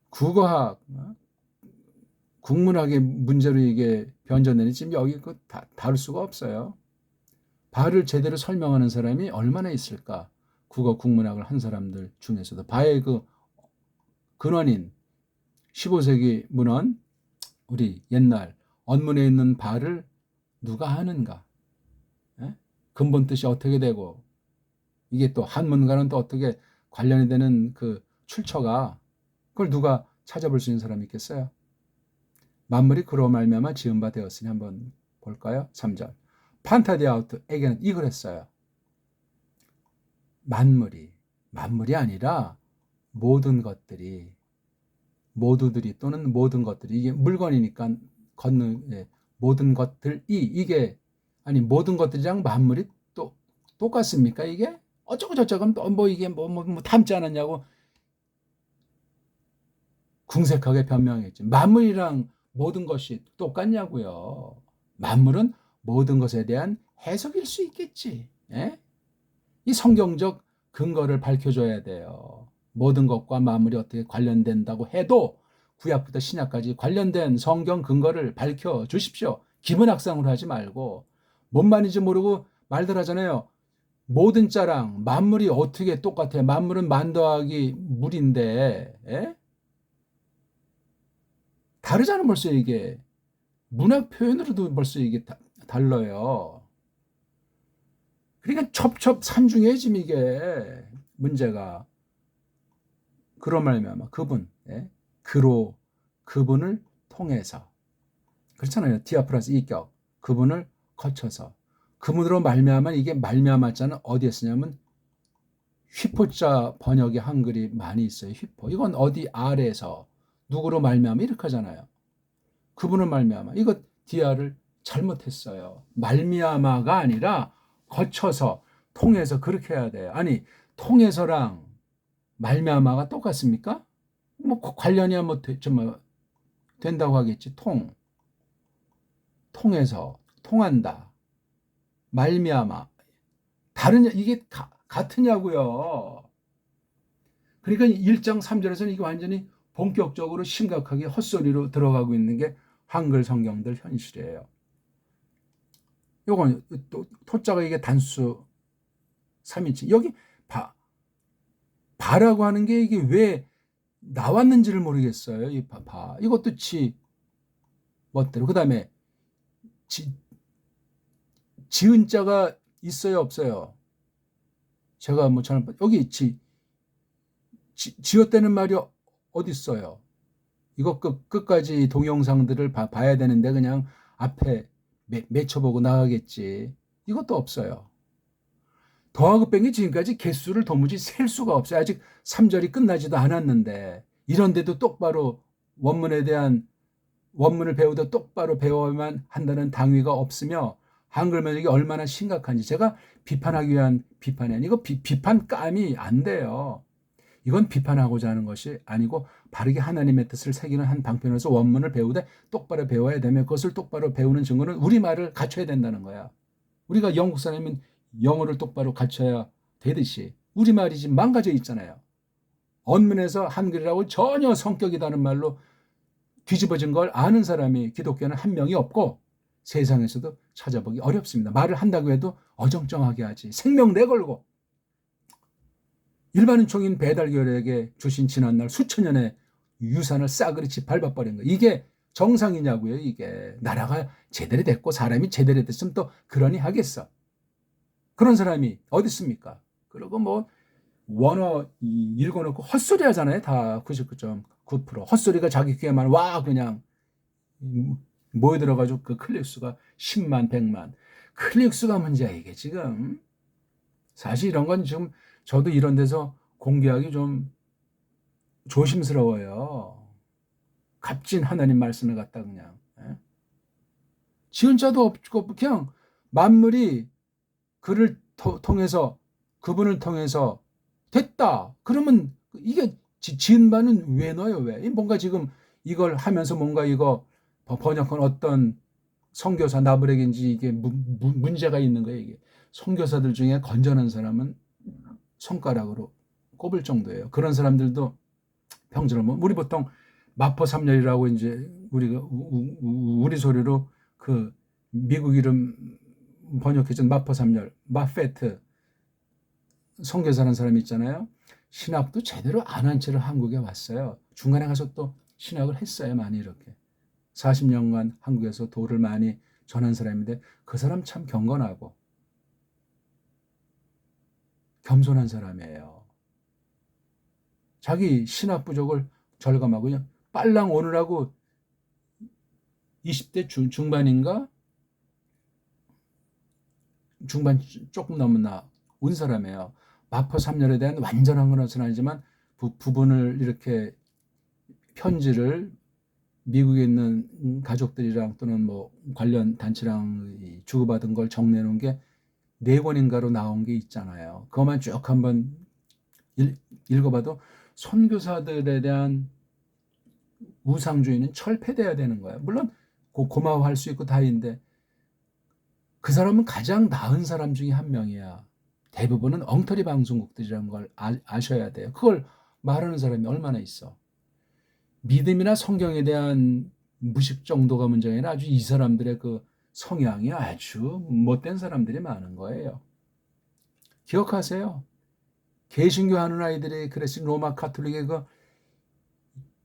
국어학, 국문학의 문제로 이게 변전되는 지금 여기 다룰 수가 없어요. 바를 제대로 설명하는 사람이 얼마나 있을까? 국어 국문학을 한 사람들 중에서도 바의 그 근원인 15세기 문헌 우리 옛날 언문에 있는 바를 누가 하는가? 근본 뜻이 어떻게 되고 이게 또 한문과는 또 어떻게 관련이 되는 그 출처가 그걸 누가 찾아볼 수 있는 사람이 있겠어요? 만물이 그로 말미암아 지은 바 되었으니 한번 볼까요? 3절 판타디아우트에게는 이걸 했어요. 만물이 아니라 모든 것들이 모두들이 또는 모든 것들이 이게 물건이니까 걷는 모든 것들이 이게 아니 모든 것들이랑 만물이 또 똑같습니까? 이게 어쩌고 저쩌고 또 뭐 이게 뭐 닮지 않았냐고 궁색하게 변명했지. 만물이랑 모든 것이 똑같냐고요. 만물은 모든 것에 대한 해석일 수 있겠지. 예? 이 성경적 근거를 밝혀줘야 돼요. 모든 것과 만물이 어떻게 관련된다고 해도 구약부터 신약까지 관련된 성경 근거를 밝혀주십시오. 기문학상으로 하지 말고 뭔 말인지 모르고 말들 하잖아요. 모든 자랑 만물이 어떻게 똑같아요. 만물은 만 더하기 물인데 다르잖아 벌써 이게. 문학 표현으로도 벌써 이게 달라요. 그러니까 첩첩산중해 지금 이게 문제가. 그로 말미암아 그분, 그로 그분을 통해서 그렇잖아요. 디아프라스 이격 그분을 거쳐서 그분으로 말미암아 이게 말미암았자는 어디에 쓰냐면 휘포자 번역의 한글이 많이 있어요. 휘포 이건 어디 아래에서 누구로 말미암아 이렇게 하잖아요. 그분을 말미암아 이거 디아를 잘못했어요. 말미암아가 아니라 거쳐서 통해서 그렇게 해야 돼요. 아니 통해서랑 말미암아가 똑같습니까? 뭐 관련이야 뭐 된다고 하겠지. 통해서 통한다. 말미암아 다른 이게 같으냐고요. 그러니까 1장 3절에서는 이게 완전히 본격적으로 심각하게 헛소리로 들어가고 있는 게 한글 성경들 현실이에요. 요건 토자가 이게 단수 3인칭. 여기 바라고 하는 게 이게 왜 나왔는지를 모르겠어요. 이 바. 이것도 지 멋대로. 그 다음에 지은 자가 있어요, 없어요? 제가 뭐 저는 여기 지었다는 말이 어디 있어요? 이거 끝까지 동영상들을 봐야 되는데 그냥 앞에 맺혀보고 나가겠지. 이것도 없어요. 더하고 뺀 게 지금까지 개수를 도무지 셀 수가 없어요. 아직 3절이 끝나지도 않았는데 이런데도 똑바로 원문을 배우다 똑바로 배워야만 한다는 당위가 없으며 한글 번역이 얼마나 심각한지 제가 비판하기 위한 비판이 아니고 비판감이 안 돼요. 이건 비판하고자 하는 것이 아니고 바르게 하나님의 뜻을 새기는 한 방편으로서 원문을 배우되 똑바로 배워야 되며 그것을 똑바로 배우는 증거는 우리말을 갖춰야 된다는 거야. 우리가 영국 사람이면 영어를 똑바로 갖춰야 되듯이 우리말이 지금 망가져 있잖아요. 언문에서 한글이라고 전혀 성격이 다른 말로 뒤집어진 걸 아는 사람이 기독교는 한 명이 없고 세상에서도 찾아보기 어렵습니다. 말을 한다고 해도 어정쩡하게 하지. 생명 내걸고. 일반인 총인 배달결에게 주신 지난날 수천 년의 유산을 싸그리 밟아버린 거예요. 이게 정상이냐고요. 이게 나라가 제대로 됐고 사람이 제대로 됐으면 또 그러니 하겠어. 그런 사람이 어디 있습니까? 그리고 뭐 원어 읽어놓고 헛소리 하잖아요. 다 99.9% 헛소리가 자기 귀에만 와 그냥 모여들어가지고 그 클릭수가 10만 100만 클릭수가 문제야 이게 지금. 사실 이런 건 지금 저도 이런 데서 공개하기 좀 조심스러워요. 값진 하나님 말씀을 갖다 그냥 지은 자도 없고 그냥 만물이 그를 통해서 그분을 통해서 됐다. 그러면 이게 지은 바는 왜 넣어요? 왜? 뭔가 지금 이걸 하면서 뭔가 이거 번역한 어떤 선교사 나부렉인지 이게 문제가 있는 거예요. 이게 선교사들 중에 건전한 사람은 손가락으로 꼽을 정도예요. 그런 사람들도 평전을 우리 보통 마포 3열이라고 이제 우리 소리로 그 미국 이름 번역해준 마포 3열 마페트 선교사라는 사람이 있잖아요. 신학도 제대로 안 한 채로 한국에 왔어요. 중간에 가서 또 신학을 했어요. 많이 이렇게 40년간 한국에서 도를 많이 전한 사람인데 그 사람 참 경건하고 겸손한 사람이에요. 자기 신학 부족을 절감하고 그냥 빨랑 오느라고 20대 중반인가? 중반 조금 넘나 온 사람이에요. 마포 3년에 대한 완전한 것은 아니지만 부분을 이렇게 편지를 미국에 있는 가족들이랑 또는 뭐 관련 단체랑 주고받은 걸 정리해놓은 게 4권인가로 나온 게 있잖아요. 그것만 쭉 한번 읽어봐도 선교사들에 대한 우상주의는 철폐돼야 되는 거야. 물론 고마워할 수 있고 다인데 그 사람은 가장 나은 사람 중에 한 명이야. 대부분은 엉터리 방송국들이라는 걸 아셔야 돼요. 그걸 말하는 사람이 얼마나 있어. 믿음이나 성경에 대한 무식 정도가 문제가 아니라 아주 이 사람들의 그 성향이 아주 못된 사람들이 많은 거예요. 기억하세요. 개신교 하는 아이들이 그래서 로마 카톨릭의 그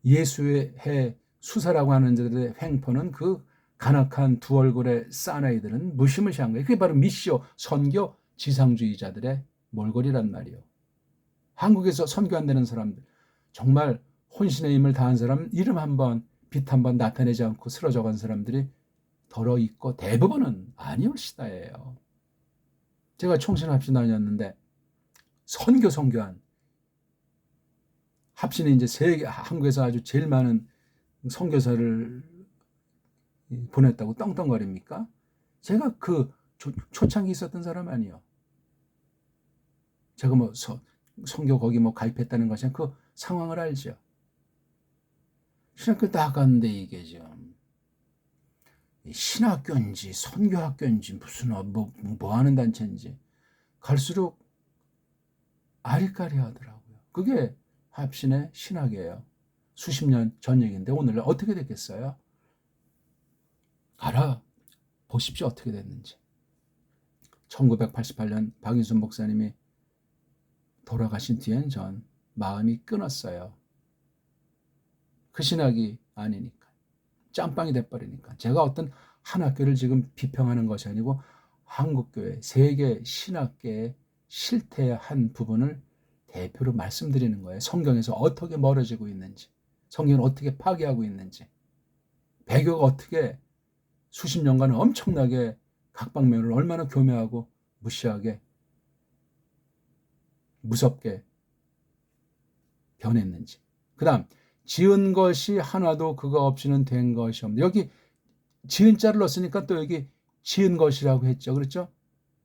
예수의 해 수사라고 하는 자들의 횡포는 그 간악한 두 얼굴의 사나이들은 무시무시한 거예요. 그게 바로 미시오 선교 지상주의자들의 몰골이란 말이에요. 한국에서 선교 안 되는 사람들 정말 혼신의 힘을 다한 사람 이름 한번 빛 한번 나타내지 않고 쓰러져 간 사람들이 덜어 있고 대부분은 아니올시다예요. 제가 총신합신 다녔는데 선교한 합신이 이제 한국에서 아주 제일 많은 선교사를 보냈다고 떵떵거립니까? 제가 그 초창기 있었던 사람 아니에요. 제가 뭐 선교 거기 뭐 가입했다는 것이 그 상황을 알죠. 신학교 딱 갔는데 이게 지금 신학교인지 선교학교인지 무슨 뭐 하는 단체인지 갈수록 아리까리하더라고요. 그게 합신의 신학이에요. 수십 년 전 얘기인데 오늘날 어떻게 됐겠어요? 알아보십시오. 어떻게 됐는지. 1988년 박인순 목사님이 돌아가신 뒤엔 전 마음이 끊었어요. 그 신학이 아니니까. 짬빵이 돼버리니까. 제가 어떤 한 학교를 지금 비평하는 것이 아니고 한국교회, 세계 신학계의 실태의 한 부분을 대표로 말씀드리는 거예요. 성경에서 어떻게 멀어지고 있는지, 성경을 어떻게 파괴하고 있는지, 배교가 어떻게 수십 년간 엄청나게 각 방면을 얼마나 교묘하고 무시하게 무섭게 변했는지. 그 다음 지은 것이 하나도 그거 없이는 된 것이 없는. 여기 지은 자를 넣었으니까 또 여기 지은 것이라고 했죠. 그렇죠?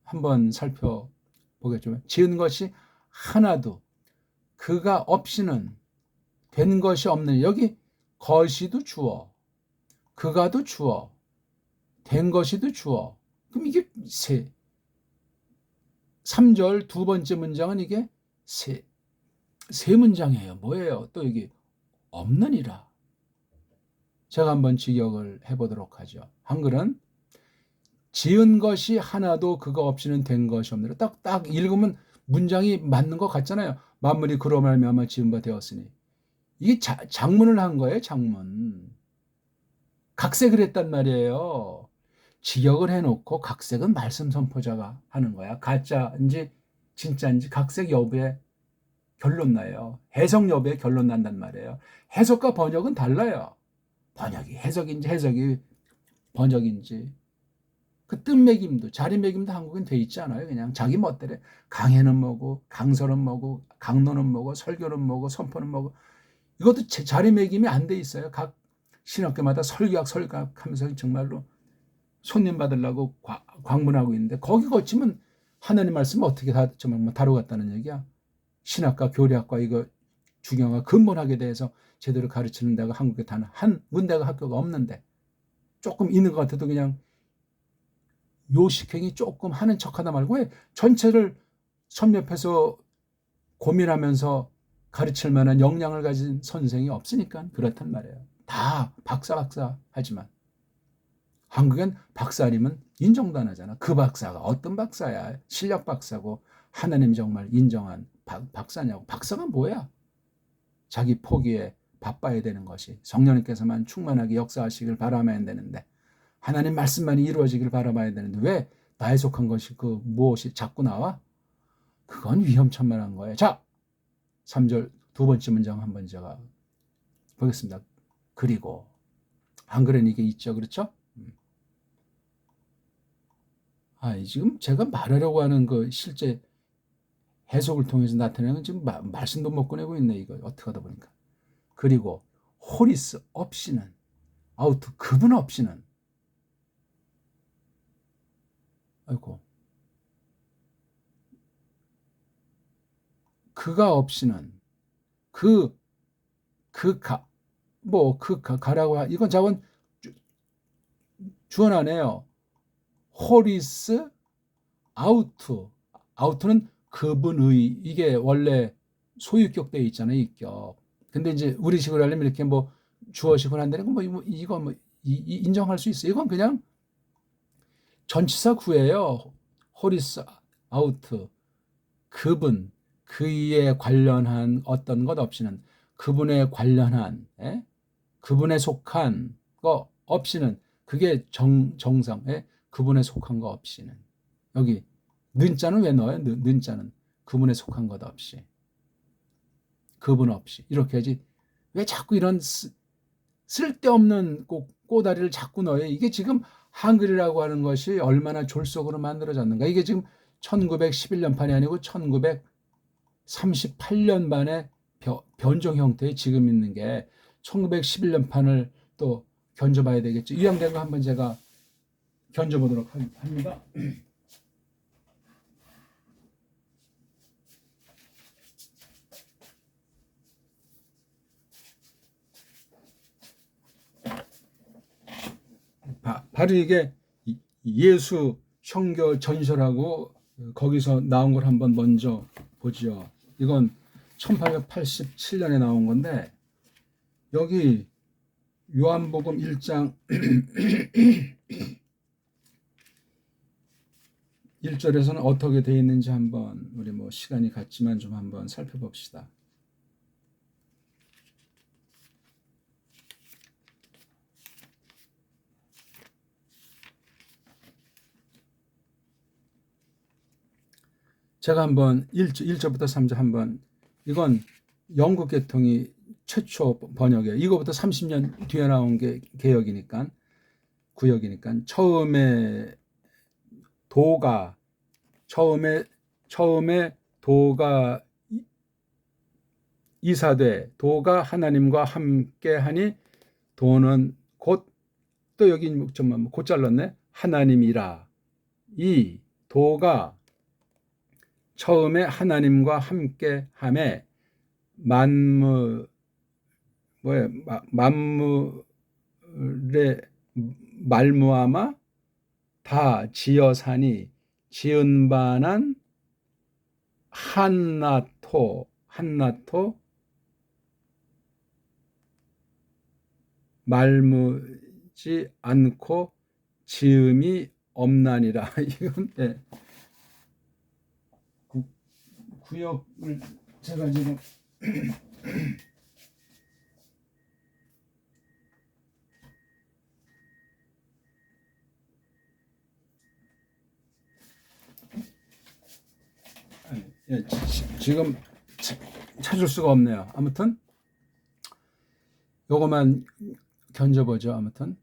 한번 살펴보겠죠. 지은 것이 하나도 그가 없이는 된 것이 없는. 여기 것이도 주어, 그가도 주어, 된 것이도 주어. 그럼 이게 3절 두 번째 문장은 이게 세 문장이에요. 뭐예요? 또 여기 없느니라. 제가 한번 직역을 해보도록 하죠. 한글은 지은 것이 하나도 그거 없이는 된 것이 없느라. 딱 읽으면 문장이 맞는 것 같잖아요. 만물이 그로 말미암아 지은 바 되었으니. 이게 장문을 한 거예요. 장문. 각색을 했단 말이에요. 직역을 해놓고 각색은 말씀 선포자가 하는 거야. 가짜인지 진짜인지 각색 여부에 결론 나요. 해석 여부에 결론 난단 말이에요. 해석과 번역은 달라요. 번역이 해석인지 해석이 번역인지. 그 뜻매김도 자리매김도 한국엔 돼 있지 않아요. 그냥 자기 멋대로 강해는 뭐고 강설은 뭐고 강론은 뭐고 설교는 뭐고 선포는 뭐고. 이것도 자리매김이 안 돼 있어요. 각 신학교마다 설교학 하면서 정말로 손님 받으려고 광문하고 있는데 거기 거치면 하나님 말씀 어떻게 정말 다루겠다는 얘기야. 신학과 교리학과 이거 중요한 근본학에 대해서 제대로 가르치는 데가 한국에 단 한 군데가 학교가 없는데 조금 있는 것 같아도 그냥 요식행위 조금 하는 척하다 말고 왜 전체를 섭렵해서 고민하면서 가르칠 만한 역량을 가진 선생이 없으니까 그렇단 말이에요. 다 박사 하지만 한국엔 박사 아니면 인정도 안 하잖아. 그 박사가 어떤 박사야? 실력 박사고 하나님 정말 인정한 박사냐고. 박사가 뭐야? 자기 포기에 바빠야 되는 것이 성령님께서만 충만하게 역사하시길 바라봐야 되는데 하나님 말씀만이 이루어지길 바라봐야 되는데 왜 나에 속한 것이 그 무엇이 자꾸 나와? 그건 위험천만한 거예요. 자, 3절 두 번째 문장 한번 제가 보겠습니다. 그리고 한글엔 이게 있죠. 그렇죠? 지금 제가 말하려고 하는 그 실제 해석을 통해서 나타내는 지금 말씀도 못 꺼내고 있네. 이거 어떻게 하다 보니까. 그리고 호리스 없이는 아우트 그분 없이는 아이고 그가 없이는 가라고 이건 자원 주어 안 해요. 호리스 아우트는 그분의 이게 원래 소유격 되어 있잖아요. 이격. 근데 이제 우리식으로 하려면 이렇게 뭐 주어식으로 한다는 건 이거 인정할 수 있어요. 이건 그냥 전치사 구예요. 호리스 아우트 그분 그에 관련한 어떤 것 없이는 그분에 관련한 그분에 속한 거 없이는 그게 정상 그분에 속한 거 없이는 여기 는자는 왜 넣어요? 는자는 그분에 속한 것 없이 그분 없이 이렇게 하지 왜 자꾸 이런 쓸데없는 꼬다리를 자꾸 넣어요? 이게 지금 한글이라고 하는 것이 얼마나 졸속으로 만들어졌는가. 이게 지금 1911년판이 아니고 1938년판의 변종 형태의 지금 있는 게 1911년판을 또 견줘봐야 되겠죠. 유양된 거 한번 제가 견줘보도록 합니다. 바로 이게 예수 형교 전설하고 거기서 나온 걸 한번 먼저 보죠. 이건 1887년에 나온 건데 여기 요한복음 1장 1절에서는 어떻게 되어 있는지 한번 우리 뭐 시간이 같지만 좀 한번 살펴봅시다. 제가 한번 1절부터 3절 한번, 이건 영국 계통이 최초 번역이에요. 이거부터 30년 뒤에 나온 게 개역이니까, 구역이니까. 처음에 도가 이사되 도가 하나님과 함께하니 도는 곧, 또 여기 좀만 곧 잘랐네. 하나님이라. 이 도가 처음에 하나님과 함께함에 만물의 말무암아 다 지어사니 지은 바는 한나토 말무지 않고 지음이 없나니라. 이건 구역을 제가 지금 지금 찾을 수가 없네요. 아무튼 요거만 견져보죠. 아무튼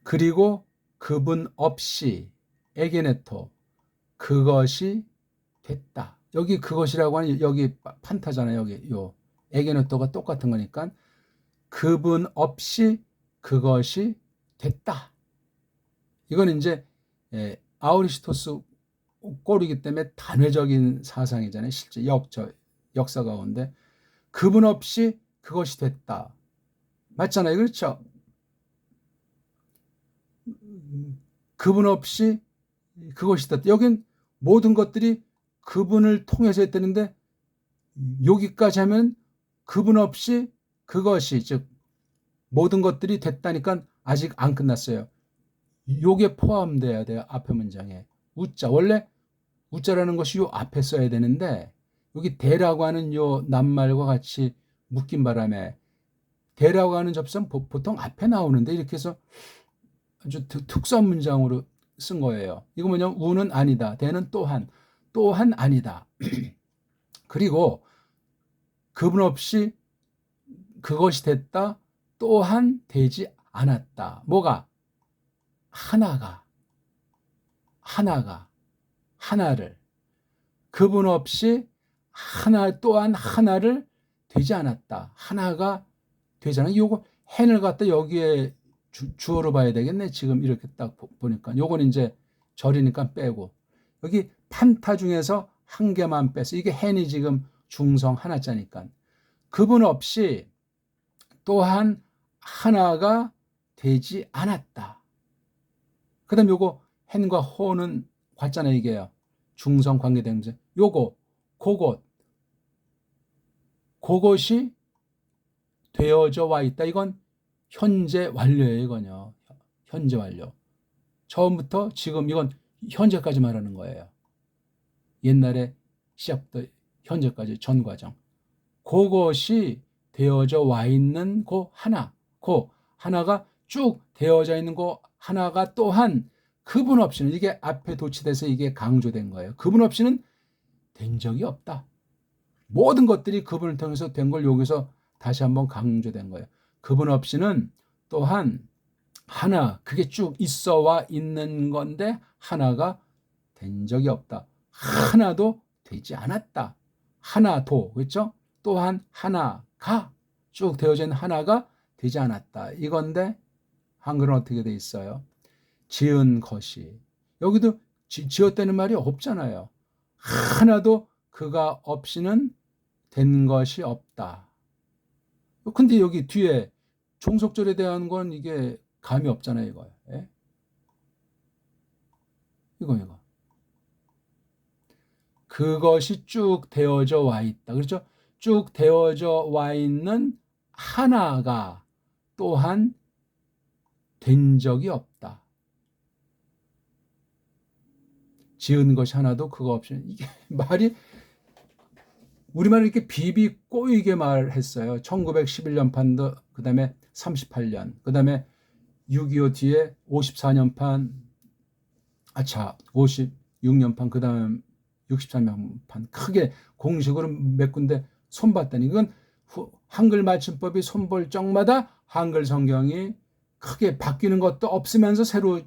그리고 그분 없이 에게네토 그것이 됐다. 여기 그것이라고 하는 여기 판타잖아요. 여기 요 에게네토가 똑같은 거니까 그분 없이 그것이 됐다. 이건 이제 아우리스토스 꼴이기 때문에 단회적인 사상이잖아요. 실제 역사 가운데 그분 없이 그것이 됐다. 맞잖아요. 그렇죠? 그분 없이 그것이 됐다. 여긴 모든 것들이 그분을 통해서 했다는데 여기까지 하면 그분 없이 그것이, 즉 모든 것들이 됐다니까 아직 안 끝났어요. 요게 포함돼야 돼요. 앞에 문장에. 우자. 원래 우자라는 것이 요 앞에 써야 되는데 여기 대라고 하는 요 낱말과 같이 묶인 바람에 대라고 하는 접선 보통 앞에 나오는데 이렇게 해서 아주 특수한 문장으로 쓴 거예요. 이거 뭐냐면 우는 아니다. 대는 또한 아니다. 그리고 그분 없이 그것이 됐다. 또한 되지 않았다. 뭐가? 하나를 그분 없이 또한 하나를 되지 않았다. 하나가 되지 않았다. 요거 hen을 갖다 여기에 주어로 봐야 되겠네. 지금 이렇게 딱 보니까 요건 이제 절이니까 빼고 여기 판타 중에서 한 개만 빼서 이게 hen이 지금 중성 하나자니까 그분 없이 또한 하나가 되지 않았다. 그 다음 요거 hen과 ho는 같잖아요. 이게요. 중성 관계대명사. 요거 그것이 되어져 와 있다. 이건 현재 완료예요. 이건요. 현재 완료. 처음부터 지금 이건 현재까지 말하는 거예요. 옛날에 시작부터 현재까지 전 과정. 그것이 되어져 와 있는 그 하나가 쭉 되어져 있는 그 하나가 또한 그분 없이는, 이게 앞에 도치돼서 이게 강조된 거예요. 그분 없이는 된 적이 없다. 모든 것들이 그분을 통해서 된 걸 여기서 다시 한번 강조된 거예요. 그분 없이는 또한 하나, 그게 쭉 있어 와 있는 건데 하나가 된 적이 없다. 하나도 되지 않았다. 하나도, 그렇죠? 또한 하나가 쭉 되어져 있는 하나가 되지 않았다. 이건데 한글은 어떻게 돼 있어요? 지은 것이. 여기도 지었다는 말이 없잖아요. 하나도 그가 없이는 된 것이 없다. 근데 여기 뒤에 종속절에 대한 건 이게 감이 없잖아요. 이거. 예? 이거. 그것이 쭉 되어져 와 있다. 그렇죠? 쭉 되어져 와 있는 하나가 또한 된 적이 없다. 지은 것이 하나도 그거 없이 이게 말이 우리말을 이렇게 비비 꼬이게 말했어요. 1911년 판도 그다음에 38년 그다음에 6.25 뒤에 54년판 56년판 그다음 63년판 크게 공식으로 몇 군데 손봤다니 이건 한글 맞춤법이 손볼 적마다 한글 성경이 크게 바뀌는 것도 없으면서 새로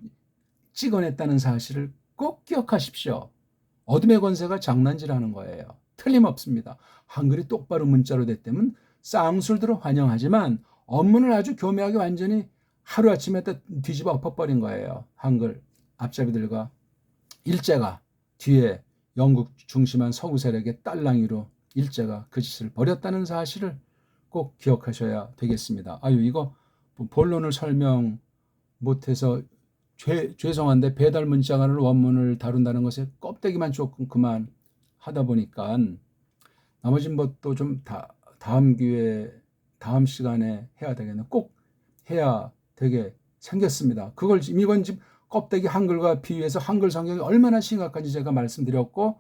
찍어냈다는 사실을 꼭 기억하십시오. 어둠의 권세가 장난질하는 거예요. 틀림없습니다. 한글이 똑바로 문자로 됐다면 쌍술들을 환영하지만 업문을 아주 교묘하게 완전히 하루아침에 뒤집어 엎어버린 거예요. 한글 앞잡이들과 일제가 뒤에 영국 중심한 서구 세력의 딸랑이로 일제가 그 짓을 벌였다는 사실을 꼭 기억하셔야 되겠습니다. 아유 이거 본론을 설명 못해서 죄송한데 배달 문자간을 원문을 다룬다는 것에 껍데기만 조금 그만 하다 보니까 나머진 것도 좀 다음 기회에 다음 시간에 해야 되겠네. 꼭 해야 되게 생겼습니다. 이건 지금 껍데기 한글과 비유해서 한글 성경이 얼마나 심각한지 제가 말씀드렸고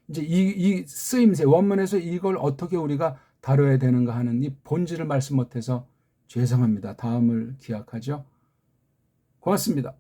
이제 이 쓰임새 원문에서 이걸 어떻게 우리가 다뤄야 되는가 하는 이 본질을 말씀 못해서 죄송합니다. 다음을 기약하죠. 고맙습니다.